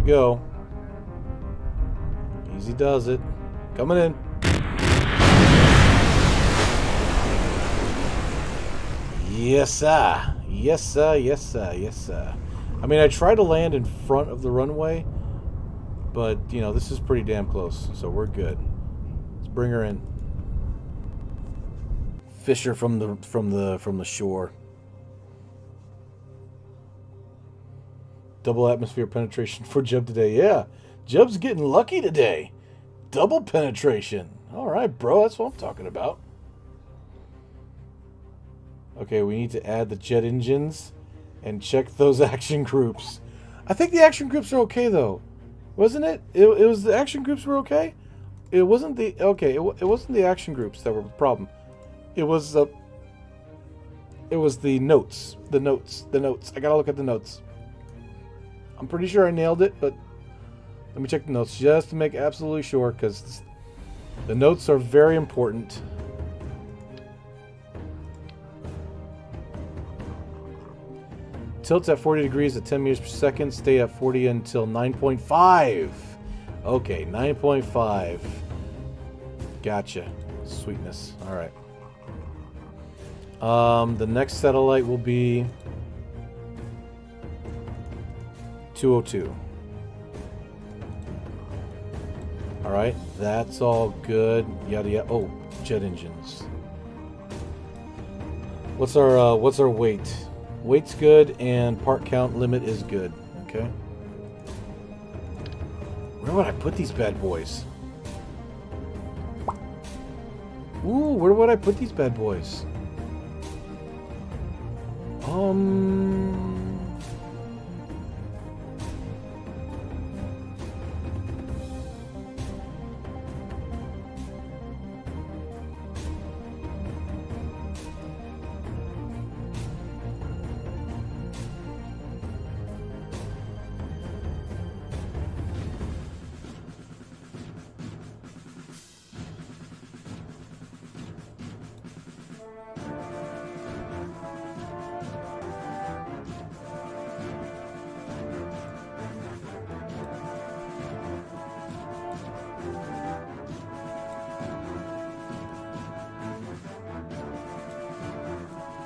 Go. Easy does it. Coming in. Yes, sir. Yes, sir. Yes, sir. Yes, sir. I mean, I tried to land in front of the runway, but you know, this is pretty damn close, so we're good. Let's bring her in. Fish her from the shore. Double atmosphere penetration for Jeb today. Yeah, Jeb's getting lucky today. Double penetration. All right, bro. That's what I'm talking about. Okay, we need to add the jet engines and check those action groups. I think the action groups are okay, though. Wasn't it? It was the action groups were okay? It wasn't the... Okay, it wasn't the action groups that were the problem. It was the notes. The notes. I gotta look at the notes. I'm pretty sure I nailed it, but let me check the notes just to make absolutely sure, because the notes are very important. Tilts at 40 degrees at 10 meters per second. Stay at 40 until 9.5. Okay, 9.5. Gotcha. Sweetness. All right. The next satellite will be 202. All right, that's all good. Yada yada. Oh, jet engines. What's our weight? Weight's good, and part count limit is good. Okay. Where would I put these bad boys? Ooh, where would I put these bad boys?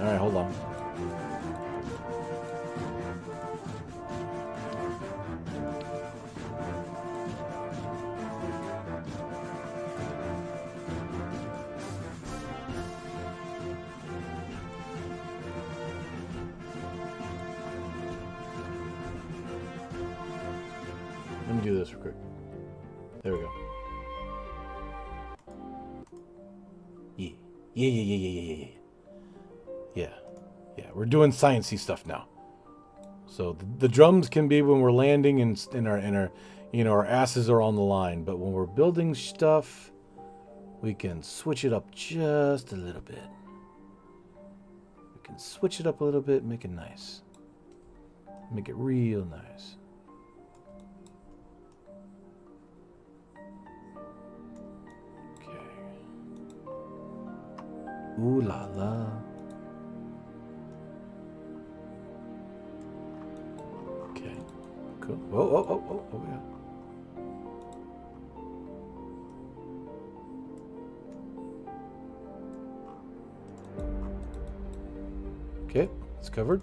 All right, hold on. Let me do this real quick. There we go. Yeah, we're doing sciencey stuff now. So the drums can be when we're landing and our you know, our asses are on the line, but when we're building stuff, we can switch it up just a little bit. We can switch it up a little bit, make it nice. Make it real nice. Okay. Ooh la la. Cool. Oh, yeah. Okay, it's covered.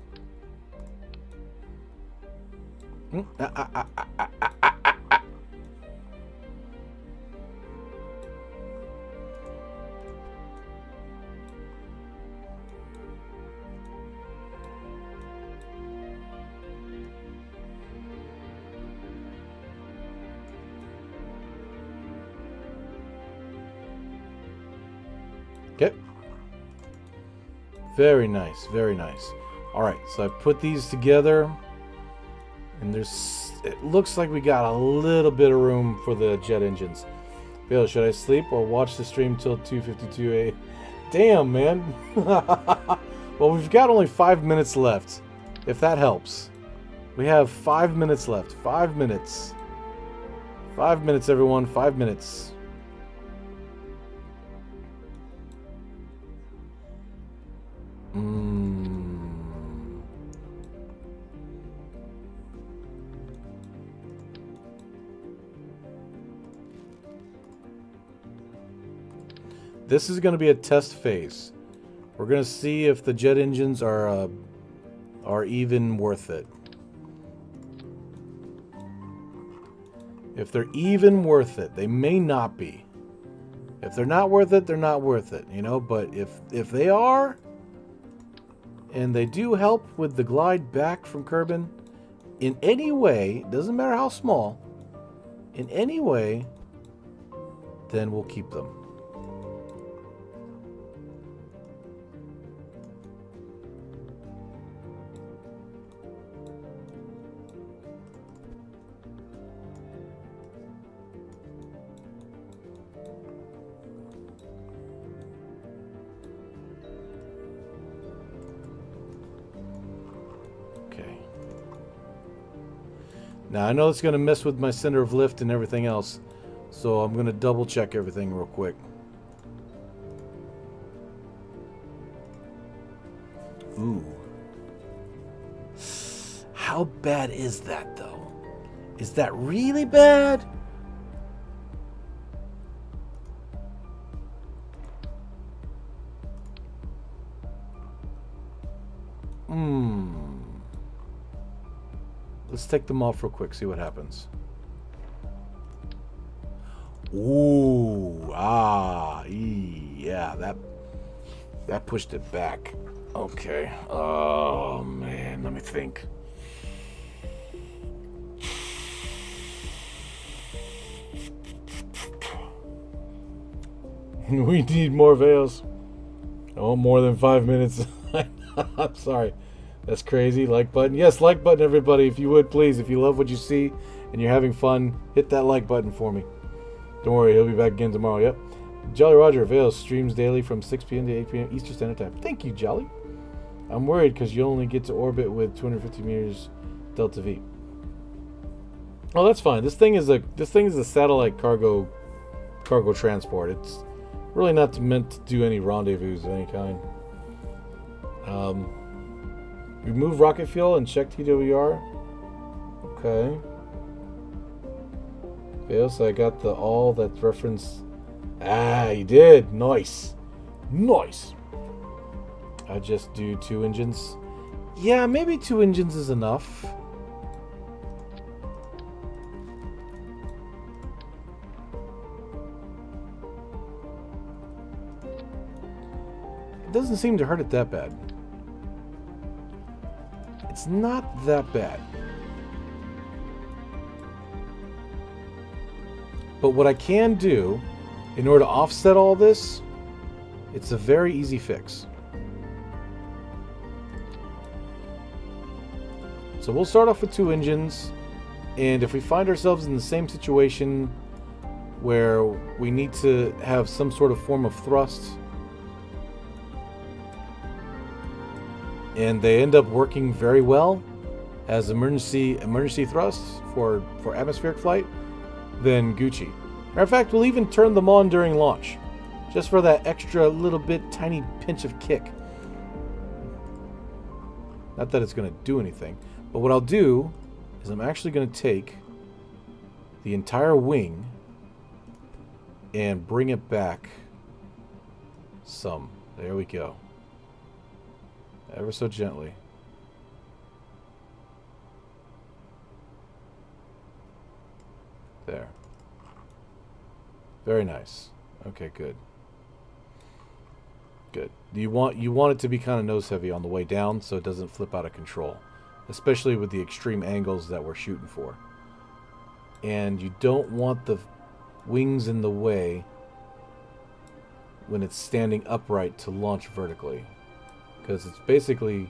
Okay. Very nice, very nice. All right, so I put these together, and it looks like we got a little bit of room for the jet engines. Bill, should I sleep or watch the stream till 2:52 a.m.? Damn, man. Well, we've got only 5 minutes left, if that helps. We have 5 minutes left. 5 minutes. 5 minutes, everyone. 5 minutes. This is going to be a test phase. We're going to see if the jet engines are even worth it. If they're even worth it, they may not be. If they're not worth it, they're not worth it, you know. But if they are, and they do help with the glide back from Kerbin in any way, doesn't matter how small, in any way, then we'll keep them. Now, I know it's going to mess with my center of lift and everything else, so I'm going to double check everything real quick. Ooh. How bad is that, though? Is that really bad? Let's take them off real quick, see what happens. Ooh, yeah, that pushed it back a Okay. Oh, man. Let me think. We need more veils. Oh, more than 5 minutes. I'm sorry. That's crazy. Like button. Yes, like button, everybody. If you would, please. If you love what you see and you're having fun, hit that like button for me. Don't worry. He'll be back again tomorrow. Yep. Jolly Roger Veils streams daily from 6 p.m. to 8 p.m. Eastern Standard Time. Thank you, Jolly. I'm worried because you only get to orbit with 250 meters Delta V. Oh, that's fine. This thing is a satellite cargo transport. It's really not meant to do any rendezvous of any kind. Remove rocket fuel and check TWR. Okay. Okay, so I got all that reference. Ah, you did. Nice. Nice. I just do 2 engines. Yeah, maybe 2 engines is enough. It doesn't seem to hurt it that bad. It's not that bad. But what I can do, in order to offset all this, it's a very easy fix. So we'll start off with 2 engines, and if we find ourselves in the same situation where we need to have some sort of form of thrust, and they end up working very well as emergency thrusts for atmospheric flight, then Gucci. Matter of fact, we'll even turn them on during launch, just for that extra little bit tiny pinch of kick. Not that it's going to do anything, but what I'll do is I'm actually going to take the entire wing and bring it back some. There we go. Ever so gently. There. Very nice. Okay, good. Good. You want it to be kind of nose heavy on the way down so it doesn't flip out of control, especially with the extreme angles that we're shooting for. And you don't want the wings in the way when it's standing upright to launch vertically, because it's basically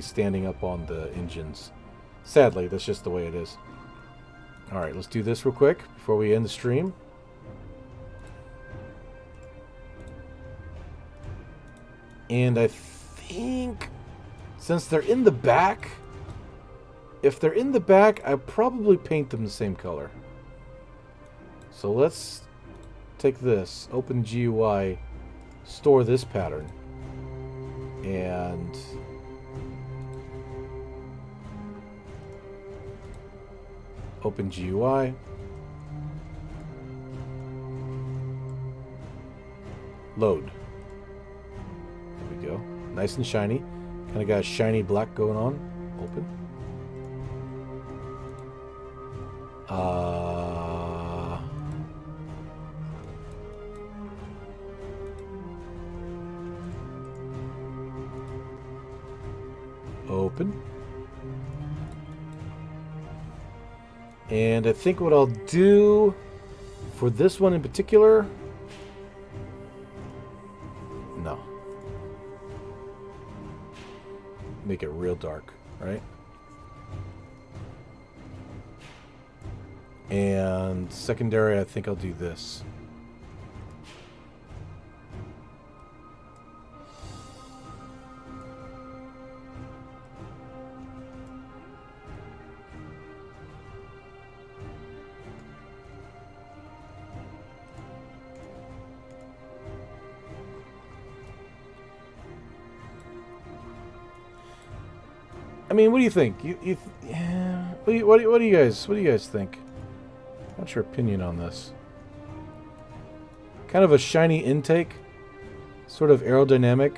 standing up on the engines. Sadly, that's just the way it is. All right, let's do this real quick before we end the stream. And I think since they're in the back, if they're in the back, I probably paint them the same color. So let's take this, open GUI, store this pattern, and open GUI. Load. There we go. Nice and shiny. Kind of got a shiny black going on. Open. Open. And I think what I'll do for this one in particular... No. Make it real dark, right? And secondary, I think I'll do this. I mean, what do you think? What do you guys think? What's your opinion on this? Kind of a shiny intake, sort of aerodynamic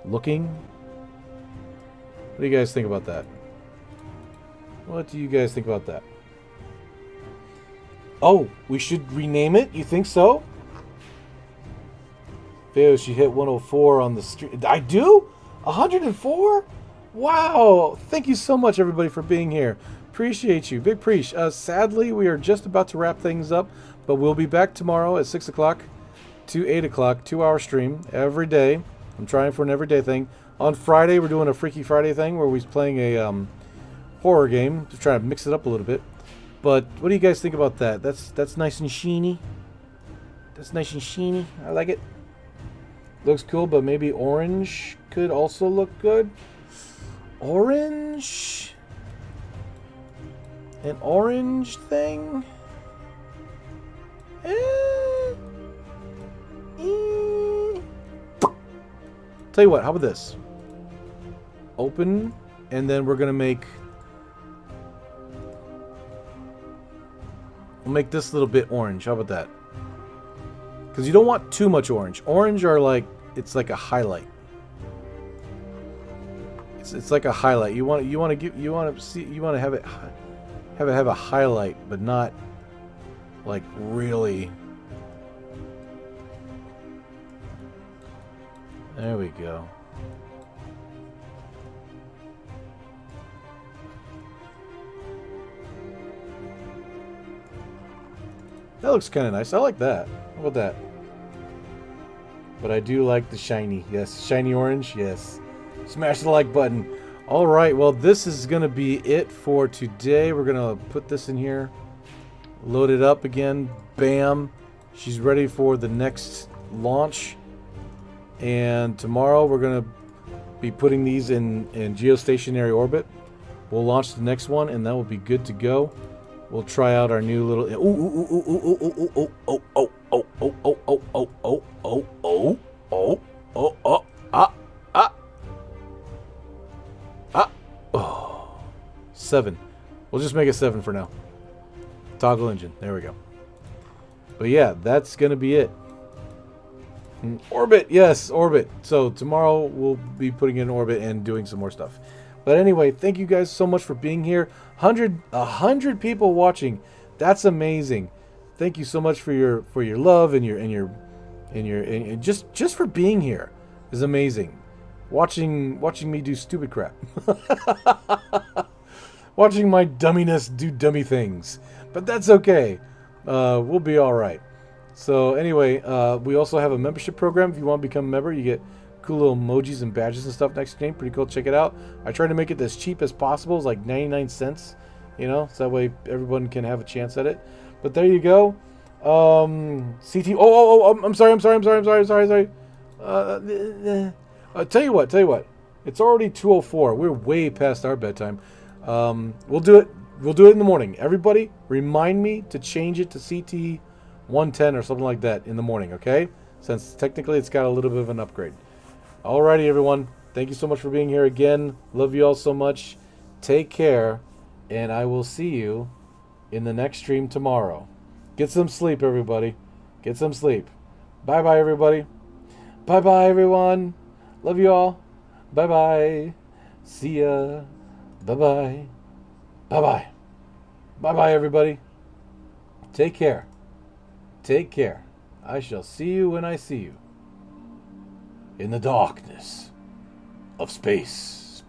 looking. What do you guys think about that? What do you guys think about that? Oh, we should rename it? You think so? Theos, you hit 104 on the street. I do? 104? Wow. Thank you so much, everybody, for being here. Appreciate you. Big preach. Sadly, we are just about to wrap things up, but we'll be back tomorrow at 6 o'clock to 8 o'clock, 2-hour stream every day. I'm trying for an everyday thing. On Friday, we're doing a Freaky Friday thing where we're playing a horror game. Just trying to mix it up a little bit. But what do you guys think about that? That's nice and sheeny. That's nice and sheeny. I like it. Looks cool, but maybe orange could also look good. Orange? An orange thing? Tell you what, how about this? Open, and then we're gonna make... We'll make this little bit orange. How about that? Because you don't want too much orange. Orange are like, it's like a highlight. It's like a highlight. You want to have it have a highlight, but not like really. There we go. That looks kind of nice. I like that. How about that? But I do like the shiny. Yes, shiny orange. Yes. Smash the like button. All right. Well, this is going to be it for today. We're going to put this in here. Load it up again. Bam. She's ready for the next launch. And tomorrow we're going to be putting these in geostationary orbit. We'll launch the next one, and that will be good to go. We'll try out our new little. Seven. We'll just make it 7 for now. Toggle engine. There we go. But yeah, that's gonna be it. Orbit, yes, orbit. So tomorrow we'll be putting in orbit and doing some more stuff. But anyway, thank you guys so much for being here. 100 people watching. That's amazing. Thank you so much for your love and just for being here is amazing. Watching me do stupid crap. Watching my dumminess do dummy things. But that's okay. We'll be all right. So anyway, we also have a membership program. If you want to become a member, you get cool little emojis and badges and stuff next game. Pretty cool. Check it out. I try to make it as cheap as possible. It's like 99 cents, you know, so that way everyone can have a chance at it. But there you go. CT. I'm sorry. Tell you what. It's already 2:04. We're way past our bedtime. We'll do it in the morning. Everybody, remind me to change it to CT 110 or something like that in the morning, okay? Since technically it's got a little bit of an upgrade. Alrighty, everyone. Thank you so much for being here again. Love you all so much. Take care, and I will see you in the next stream tomorrow. Get some sleep, everybody. Get some sleep. Bye-bye, everybody. Bye-bye, everyone. Love you all. Bye-bye. See ya. Bye-bye. Bye-bye. Bye-bye, everybody. Take care. Take care. I shall see you when I see you. In the darkness of space.